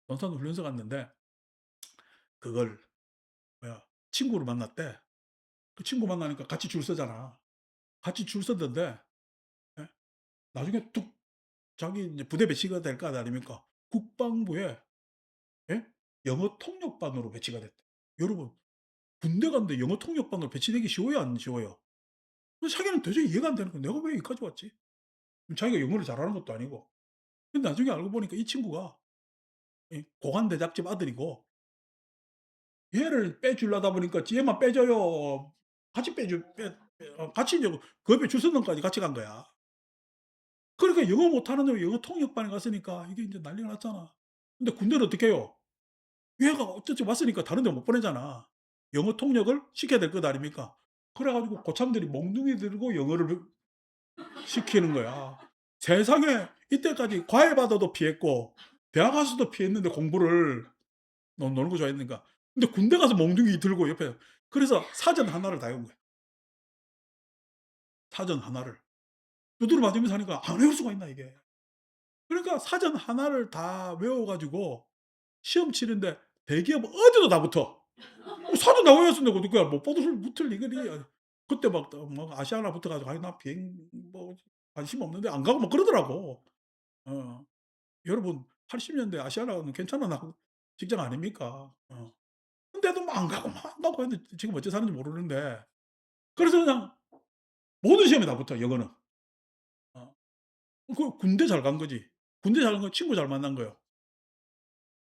Speaker 1: 논산훈련소 갔는데 그걸 뭐야 친구를 만났대. 그 친구 만나니까 같이 줄 서잖아. 같이 줄 섰는데 예? 나중에 뚝 자기 이제 부대 배치가 될 거 아닙니까? 국방부에 예? 영어 통역반으로 배치가 됐대. 여러분 군대 갔는데 영어 통역반으로 배치되기 쉬워요, 안 쉬워요? 자기는 도저히 이해가 안 되는 거야. '내가 왜 여기까지 왔지?' 자기가 영어를 잘하는 것도 아니고. 근데 나중에 알고 보니까 이 친구가 고관 대작집 아들이고 얘를 빼주려다 보니까 얘만 빼줘요. 같이 같이 이제 그 옆에 줄 서는 까지 같이 간 거야. 그러니까 영어 못하는 애 영어 통역반에 갔으니까 이게 인제 난리가 났잖아. 근데 군대는 어떻게 해요? 얘가 어쨌든 왔으니까 다른 데 못 보내잖아. 영어 통역을 시켜야 될 것 아닙니까? 그래 가지고 고참들이 몽둥이 들고 영어를 시키는 거야. 세상에 이때까지 과외 받아도 피했고 대학 가서도 피했는데 공부를 노는 거 좋아했는가. 근데 군대 가서 몽둥이 들고 옆에 그래서 사전 하나를 다 외운 거야. 사전 하나를. 두드려 맞으면서 하니까 안 외울 수가 있나 이게. 그러니까 사전 하나를 다 외워 가지고 시험 치는데 대기업 어디도 다 붙어. 사전 다 외웠는데 어떡해. 못 붙을 리거리. 그때 막 아시아나 붙어 가지고 "아이 나 비행 뭐 관심 없는데." 안 가고 막 그러더라고. 어. 여러분 80 년대 아시아나는 괜찮은 직장 아닙니까? 근데도 막 안 가고 막 안 가고 했는데 지금 어째 사는지 모르는데 그래서 그냥 모든 시험에 다 붙어 영어는. 어. 그 군대 잘 간 거지. 군대 잘 간 건 친구 잘 만난 거예요.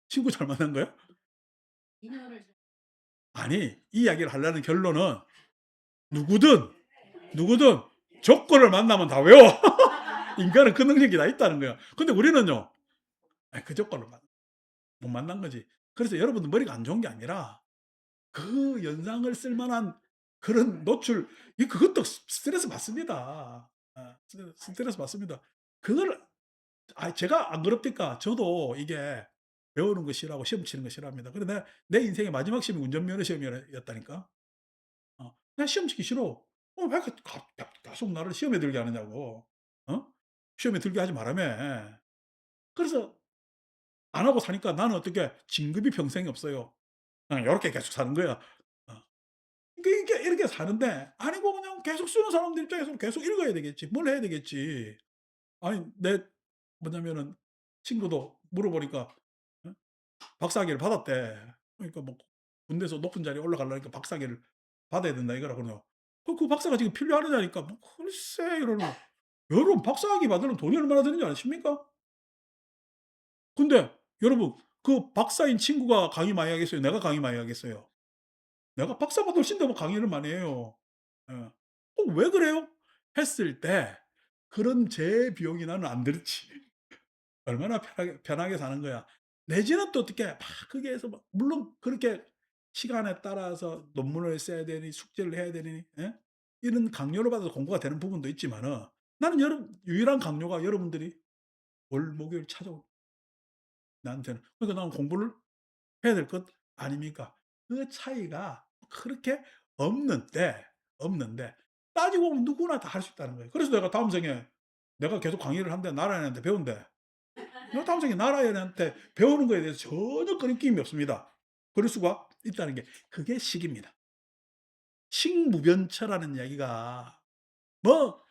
Speaker 1: 친구 잘 만난 거야? 아니 이 이야기를 하려는 결론은 누구든, 누구든 조건을 만나면 다 외워. 인간은 그 능력이 다 있다는 거야. 근데 우리는요. 그 조건을 못 만난 거지. 그래서 여러분들 머리가 안 좋은 게 아니라 그 연상을 쓸 만한 그런 노출 그것도 스트레스 받습니다. 스트레스 받습니다. 그걸 제가 안 그럽니까? 저도 이게 배우는 거 싫어하고 시험 치는 거 싫어합니다. 그런데 내 인생의 마지막 시험이 운전면허 시험이었다니까. "나 시험 치기 싫어." 왜 계속 나를 시험에 들게 하느냐고. 어? 시험에 들게 하지 말라며. 그래서 안 하고 사니까 나는 어떻게 진급이 평생이 없어요. 그냥 요렇게 계속 사는 거야. 어. 그러니까 이렇게 사는데 아니고 그냥 계속 쓰는 사람들 입장에서는 계속 읽어야 되겠지. 뭘 해야 되겠지. 아니 내 뭐냐면은 친구도 물어보니까 어 박사학위를 받았대. 그러니까 뭐 군대에서 높은 자리에 올라가려니까 박사학위를 받아야 된다 이거라 그러더라고. 그 박사가 지금 필요하느냐니까 뭐 글쎄 이러는 여러분 박사학위 받으려면 돈이 얼마나 드는지 아십니까? 근데 여러분 그 박사인 친구가 강의 많이 하겠어요? 내가 강의 많이 하겠어요? 내가 박사보다 훨씬 더 강의를 많이 해요. 예. 왜 그래요?" 했을 때 그런 제 비용이 나는 안 들지. 얼마나 편하게 사는 거야. 내지는 또 어떻게 막 거기에서 막 물론 그렇게 시간에 따라서 논문을 써야 되니 숙제를 해야 되니 예? 이런 강요를 받아서 공부가 되는 부분도 있지만은 나는 유일한 강요가 여러분들이 월, 목요일 찾아오 나한테는. 그러니까 나는 공부를 해야 될 것 아닙니까? 그 차이가 그렇게 없는데, 없는데 따지고 보면 누구나 다 할 수 있다는 거예요. 그래서 내가 다음 생에 내가 계속 강의를 한대 나라 애한테 배운대. 내가 다음 생에 나라 애한테 배우는 거에 대해서 전혀 거리낌이 없습니다. 그럴 수가 있다는 게 그게 식입니다. 식무변처라는 이야기가 뭐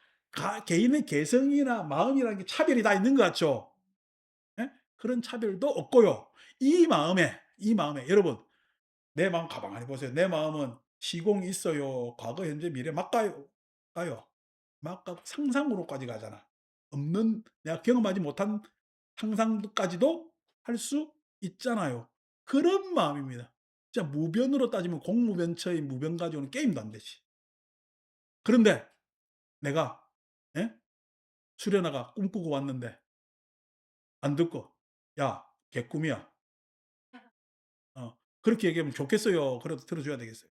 Speaker 1: 개인의 개성이나 마음이라는 게 차별이 다 있는 것 같죠? 예? 그런 차별도 없고요. 이 마음에 여러분 내 마음 가만히 보세요. 내 마음은 시공이 있어요. 과거, 현재, 미래 막 가요. 가요. 막 가고 상상으로까지 가잖아. 없는 내가 경험하지 못한 상상까지도 할 수 있잖아요. 그런 마음입니다. 진짜 무변으로 따지면 공무변처의 무변 가지고는 게임도 안 되지. 그런데 내가 예? 수련회가 꿈꾸고 왔는데 안 듣고 "야 개꿈이야." 그렇게 얘기하면 좋겠어요. 그래도 들어 줘야 되겠어요.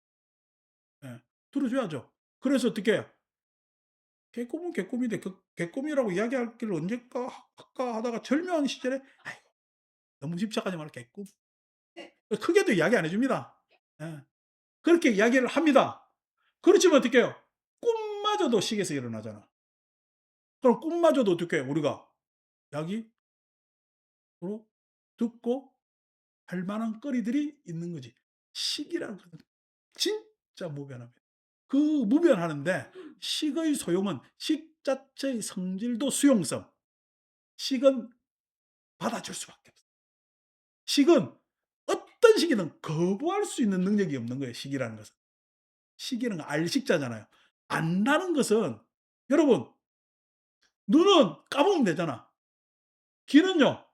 Speaker 1: 예. 들어 줘야죠. 그래서 어떻게 개꿈은 개꿈인데 그 개꿈이라고 이야기할 길 언제까 할까 하다가 절묘한 시절에 '아이고 너무 집착하지 말라 개꿈.' 크게도 이야기 안 해 줍니다. 예. 그렇게 이야기를 합니다. 그렇지만 어떻게 해요? 꿈마저도 식에서 일어나잖아. 그럼 꿈마저도 어떻게 해요? 우리가 이야기로 듣고 할 만한 거리들이 있는 거지. 식이라는 것은 진짜 무변합니다. 그 무변하는데 식의 소용은 식 자체의 성질도 수용성, 식은 받아줄 수밖에 없어요. 식은 어떤 시기든 거부할 수 있는 능력이 없는 거예요, 식이라는 것은. 식이라는 건 알식자잖아요. 안다는 것은 여러분 눈은 감으면 되잖아. 귀는요.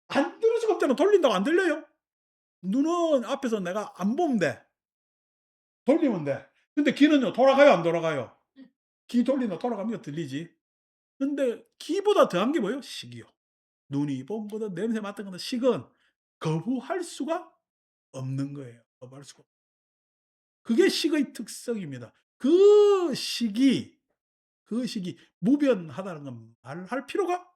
Speaker 1: 안 들을 수가 없잖아. 돌린다고 안 들려요? 눈은 앞에서 내가 안 보면 돼. 돌리면 돼. 근데 귀는요. 돌아가요, 안 돌아가요? 귀 돌린다 돌아가면 들리지. 근데 귀보다 더한 게 뭐예요? 식이요. 눈이 본 거든 냄새 맡은 거든 식은 거부할 수가 없는 거예요. 거부할 수가 그게 식의 특성입니다. 그 식이 무변하다는 건 말할 필요가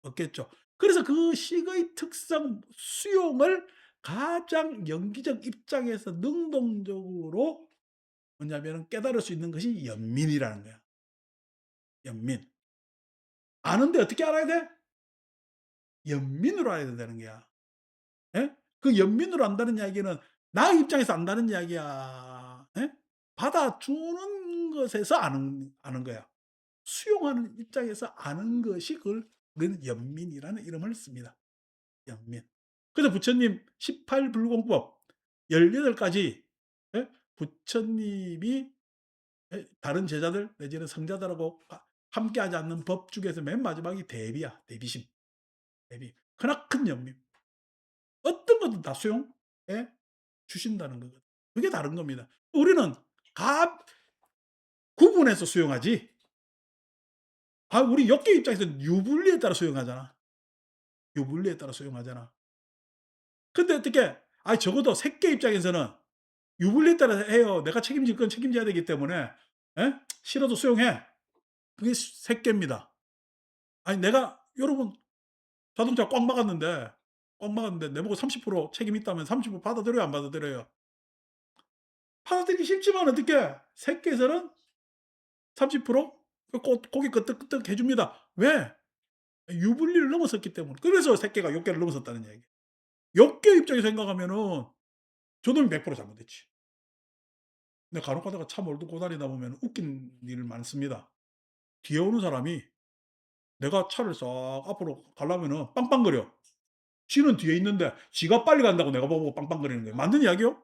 Speaker 1: 없겠죠. 그래서 그 식의 특성 수용을 가장 영기적 입장에서 능동적으로 뭐냐면은 깨달을 수 있는 것이 연민이라는 거야. 연민. 아는데 어떻게 알아야 돼? 연민으로 알아야 된다는 거야. 예? 그 연민으로 안다는 이야기는 나의 입장에서 안다는 이야기야. 예? 받아주는 것에서 아는 거야. 수용하는 입장에서 아는 것이 그걸 우리는 연민이라는 이름을 씁니다. 연민. 그래서 부처님 18 불공법 18 가지 예? 부처님이 예 다른 제자들 내지는 성자들하고 함께하지 않는 법 중에서 맨 마지막이 대비야. 대비심. 대비. 크나큰 연민. 어떤 것도 다 수용해 주신다는 거거든. 그게 다른 겁니다. 우리는 가 구분해서 수용하지 우리 역계 입장에서는 유불리에 따라 수용하잖아. 유불리에 따라 수용하잖아. 근데 어떻게 적어도 새끼 입장에서는 유불리에 따라 해요. 내가 책임질 건 책임져야 되기 때문에 예? 싫어도 수용해. 그게 새끼입니다. 아니 내가 여러분 자동차 꽉 막았는데 내보고 30% 책임 있다면 30% 받아들여요, 안 받아들여요? 받아들이기 싫지만 어떡해. 새끼에서는 30% 고개 끄덕끄덕 해 줍니다. 왜? 유불리를 넘어섰기 때문에. 그래서 새끼가 욕계를 넘어섰다는 얘기예요. 욕계 입장에서 생각하면은 저놈이 100% 잘못했지. 근데 간혹 가다가 차 몰고 다니다 보면 웃긴 일 많습니다. 뒤에 오는 사람이 내가 차를 싹 앞으로 가려면은 빵빵거려. 지는 뒤에 있는데 지가 빨리 간다고 내가 보고 빵빵거리는 거예요. 맞는 이야기요?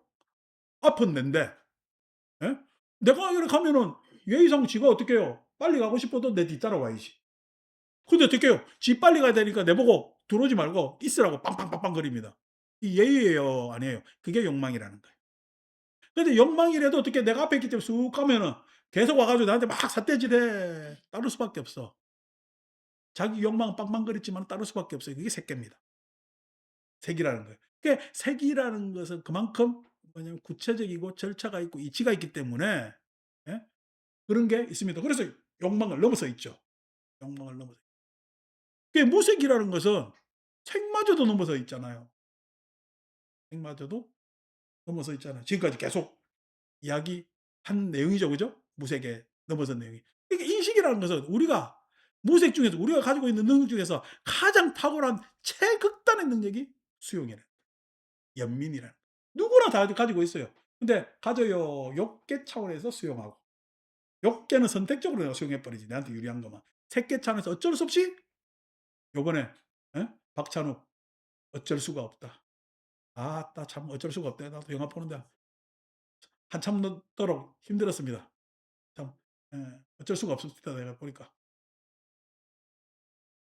Speaker 1: 앞은 낸데. 예? 내가 이렇게 가면은 예의상 지가 어떻게 해요? 빨리 가고 싶어도 내 뒤 따라와야지. 근데 어떻게 해요? 지 빨리 가야 되니까 내보고 들어오지 말고 있으라고 빵빵빵빵거립니다. 이 예의예요, 아니에요? 그게 욕망이라는 거예요. 근데 욕망이라도 어떻게 내가 앞에 있기 때문에 쑥 가면은 계속 와 가지고 나한테 막 삿대질해. 따를 수밖에 없어. 자기 욕망은 빵빵거렸지만 따를 수밖에 없어요. 그게 새끼입니다. 색이라는 거예요. 그게 색이라는 것은 그만큼 뭐냐면 구체적이고 절차가 있고 이치가 있기 때문에 예? 그런 게 있습니다. 그래서 욕망을 넘어서 있죠. 욕망을 넘어서. 그게 무색이라는 것은 색마저도 넘어서 있잖아요. 색마저도 넘어서 있잖아요. 지금까지 계속 이야기한 내용이죠. 그죠? 무색에 넘어선 내용이. 그러니까 인식이라는 것은 우리가 무색 중에서 우리가 가지고 있는 능력 중에서 가장 탁월한 최극단의 능력이 수용이에요. 연민이라는. 누구나 다 가지고 있어요. 근데 가져요. 욕계 차원에서 수용하고 욕계는 선택적으로 내가 수용해 버리지. 나한테 유리한 것만. 색계 차원에서 어쩔 수 없이 요번에 예? 박찬욱 어쩔 수가 없다. 아따 참 어쩔 수가 없다. 나도 영화 보는데 한참 넘도록 힘들었습니다. 참 어쩔 수가 없었다 내가 보니까.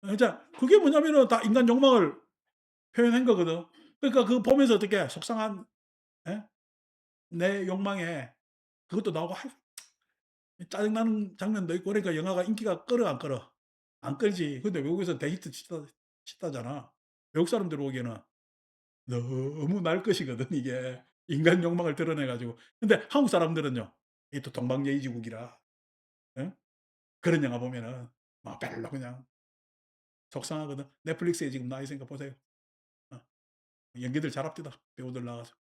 Speaker 1: 진짜 그게 뭐냐면은 다 인간 욕망을 표현한 거거든. 그러니까 그거 보면서 어떻게 속상한 예? 내 욕망에 그것도 나오고 짜증나는 장면도 있고 그러니까 영화가 인기가 끌어 안 끌어? 안 끌지. 근데 외국에서는 대히트 치다잖아. 외국 사람들 보기에는 너무 날 것이거든 이게. 인간 욕망을 드러내 가지고. 근데 한국 사람들은요. 이 또 동방예의지국이라 예? 그런 영화 보면은 막 별로 그냥 속상하거든. 넷플릭스에 지금 나와 있으니까 보세요. 어. 연기들 잘합디다. 배우들 나와서.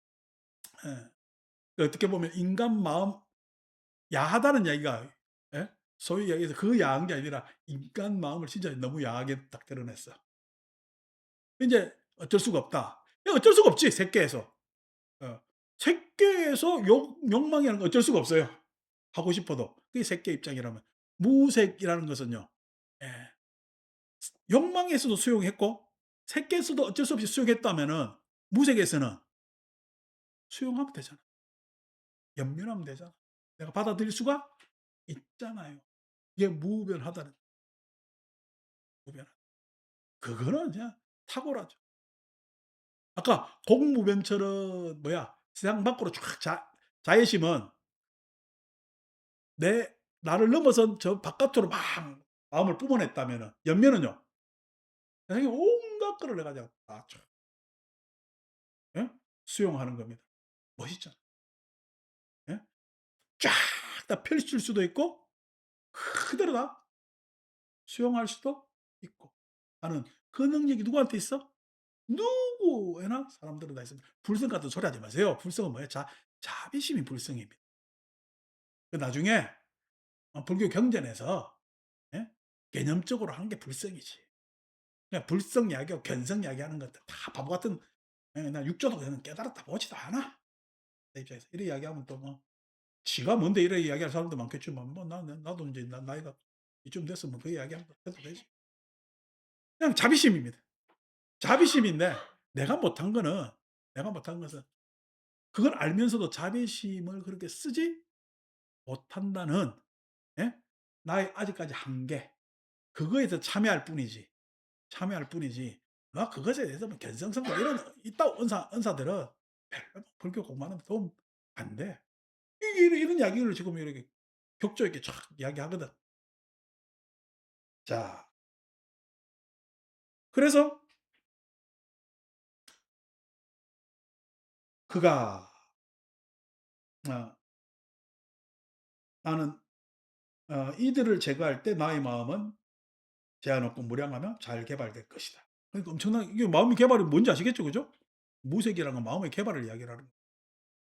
Speaker 1: 예. 어떻게 보면 인간 마음 야하다는 이야기가 예? 소위 이야기해서 그 야한 게 아니라 인간 마음을 진짜 너무 야하게 딱 드러냈어. 인제 어쩔 수가 없다. 이 어쩔 수가 없지 새끼에서. 어. 새끼에서 욕망이라는 건 어쩔 수가 없어요. 하고 싶어도. 그게 새끼 입장이라면. 무색이라는 것은요. 예. 욕망에서도 수용했고 새끼에서도 어쩔 수 없이 수용했다면은 무색에서는 수용하면 되잖아. 연민하면 되잖아. 내가 받아들일 수가 있잖아요. 이게 무변하다는 무변. 그거는 그냥 탁월하죠. 아까 공무변처럼 뭐야 세상 밖으로 쫙 자애심은 내 나를 넘어선 저 바깥으로 막 마음을 뿜어냈다면은 연면은요. 세상에 온갖 거를 내가 그냥 다 예? 수용하는 겁니다. 멋있잖아. 예? 쫙 다 펼칠 수도 있고 그대로 다 수용할 수도 있고 하는 그 능력이 누구한테 있어? 누구에나 사람들은 다 있습니다. 불성 같은 소리 하지 마세요. 불성은 뭐예요? 자비심이 불성입니다. 그 나중에 불교 경전에서 예? 개념적으로 하는 게 불성이지. 그냥 불성 이야기하고 견성 이야기하는 것들 다 바보 같은 나 육조도 그냥 깨달았다 보지도 않아. 내 입장에서 이래 이야기하면 또 뭐 지가 뭔데 이래 이야기할 사람도 많겠지만 뭐 나도 이제 나이가 이쯤 됐으면 그 이야기하면 해도 되지. 그냥 자비심입니다. 자비심인데 내가 못한 거는 내가 못한 것은 그걸 알면서도 자비심을 그렇게 쓰지 못한다는 예? 나의 아직까지 한계 그거에서 참여할 뿐이지 막 그것에 대해서 뭐 견성성 뭐 이런 있다 은사들은 별로 불교 공부하는 데 도움 안 돼. 이런 이야기를 지금 이렇게 격조 있게 쫙 이야기하거든. 자 그래서 그가 어 '나는 이들을 제거할 때 나의 마음은 제한 없고 무량하며 잘 개발될 것이다.' 그러니까 엄청난 이게 마음의 개발이 뭔지 아시겠죠? 그죠? 무색이라는 건 마음의 개발을 이야기를 하는 거예요.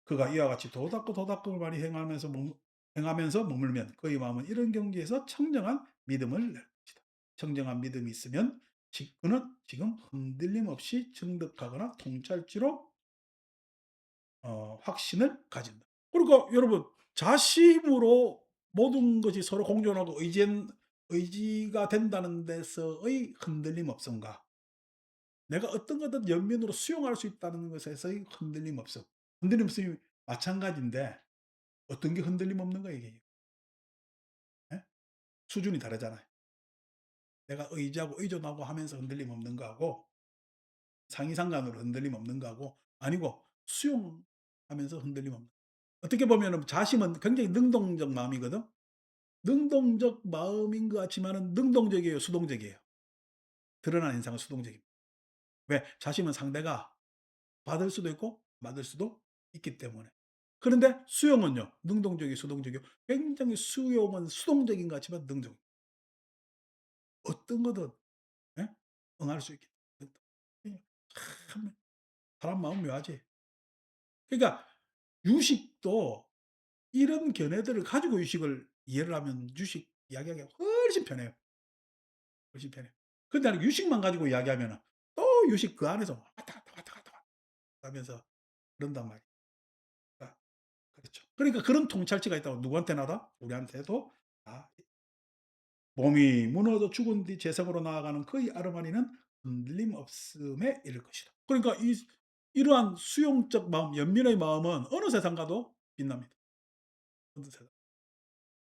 Speaker 1: 그가 이와 같이 도닦고 도닦음을 많이 행하면서 머물면 그의 마음은 이런 경지에서 청정한 믿음을 낼 것이다. 청정한 믿음이 있으면 그는 지금 흔들림 없이 정득하거나 통찰지로 확신을 가진다. 그러니까 여러분 자심으로 모든 것이 서로 공존하고 의지가 된다는 데서의 흔들림 없음과 내가 어떤 거든 연민으로 수용할 수 있다는 것에서의 흔들림 없음. 흔들림 없음이 마찬가지인데 어떤 게 흔들림 없는 가 이게. 예? 수준이 다르잖아요. 내가 의지하고 의존하고 하면서 흔들림 없는 거하고 상이상간으로 흔들림 없는 거하고 아니고 수용하면서 흔들림 없는 거. 어떻게 보면은 자심은 굉장히 능동적 마음이거든. 능동적 마음인 것 같지만은 능동적이에요, 수동적이에요? 드러나는 인상은 수동적입니다. 왜? 자심은 상대가 받을 수도 있고 받을 수도 있기 때문에. 그런데 수용은요. 능동적이요, 수동적이요? 굉장히 수용은 수동적인 것 같지만 능동 어떤 거든 예? 응할 수 있기 때문에. 참 사람 마음 묘하지. 그러니까 유식도 이런 견해들을 가지고 유식을 이해를 하면 유식 이야기하기가 훨씬 편해요. 훨씬 편해요. 근데 나는 유식만 가지고 이야기하면은 또 유식 그 안에서 왔다 갔다, 왔다 갔다, 왔다 하면서 그런단 말이에요. 그러니까 그렇죠. 그러니까 그런 통찰치가 있다고 누구한테나 다 우리한테도 다 몸이 무너져 죽은 뒤 재성으로 나아가는 그의 아르마니는 흔들림 없음에 이를 것이다. 그러니까 이러한 수용적 마음, 연민의 마음은 어느 세상 가도 빛납니다. 어느 세상.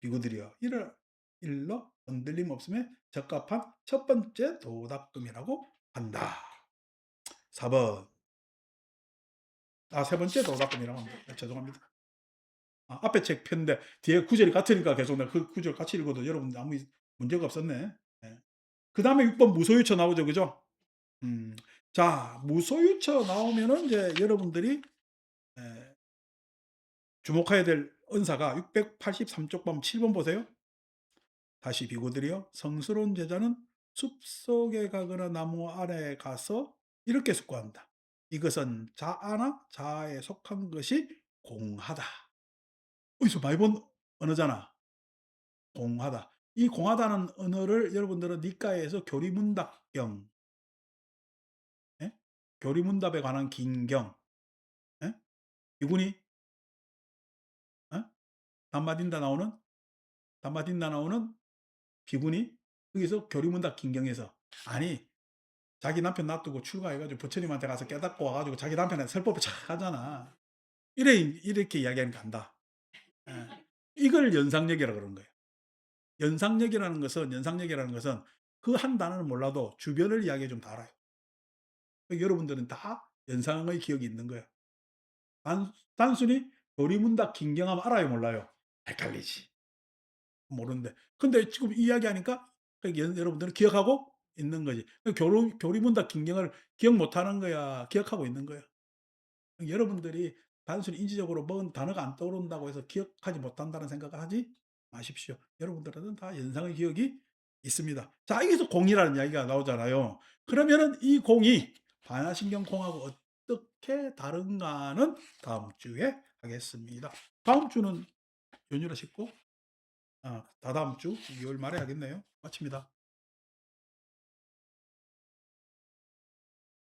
Speaker 1: 비구들이여 이를 일러 흔들림 없음에 적합한 첫 번째 도답금이라고 한다. 4번. 세 번째 도답금이라고 합니다. 죄송합니다. 앞에 책 폈는데 뒤에 구절이 같으니까 계속 내가 그 구절 같이 읽어도 여러분 아무 문제가 없었네. 예. 그다음에 6번 무소유처 나오죠. 그죠? 음. 자, 무소유처 나오면은 이제 여러분들이 에, 주목해야 될 언사가 683쪽 보면 7번 보세요. 다시 비고들이여 성스러운 제자는 숲속에 가거나 나무 아래에 가서 이렇게 숙고한다. 이것은 자아나 자아에 속한 것이 공하다. 어디서 많이 본 언어잖아. 공하다. 이 공하다는 언어를 여러분들은 니까에서 교리문답경, 예? 교리문답에 관한 긴경, 예? 이군이 어? 담마딘다 나오는 담마딘다 나오는 비구니 거기서 교리문답 긴경에서 아니 자기 남편 놔두고 출가해 가지고 부처님한테 가서 깨닫고 와 가지고 자기 남편한테 설법을 착 하잖아. 이렇게 이야기하니까 안다. 예. 이걸 연상력이라 그러는 거예요. 연상력이라는 것은 그 한 단어는 몰라도 주변을 이야기해 주면 다 알아요. 여러분들은 다 연상의 기억이 있는 거예요. 단순히 교리문답 긴경하면 알아요, 몰라요? 헷갈리지. 모르는데. 근데 지금 이야기하니까 여러분들은 기억하고 있는 거지. 교리문답 긴경을 기억 못하는 거야, 기억하고 있는 거야. 여러분들이 단순히 인지적으로 뭔 단어가 안 떠오른다고 해서 기억하지 못한다는 생각을 하지 마십시오. 여러분들은 다 연상의 기억이 있습니다. 자, 여기서 공이라는 이야기가 나오잖아요. 그러면은 이 공이 반야신경공하고 어떻게 다른가는 다음 주에 하겠습니다. 다음 주는 연휴라 싶고 다다음 주 2월 말에 하겠네요. 마칩니다.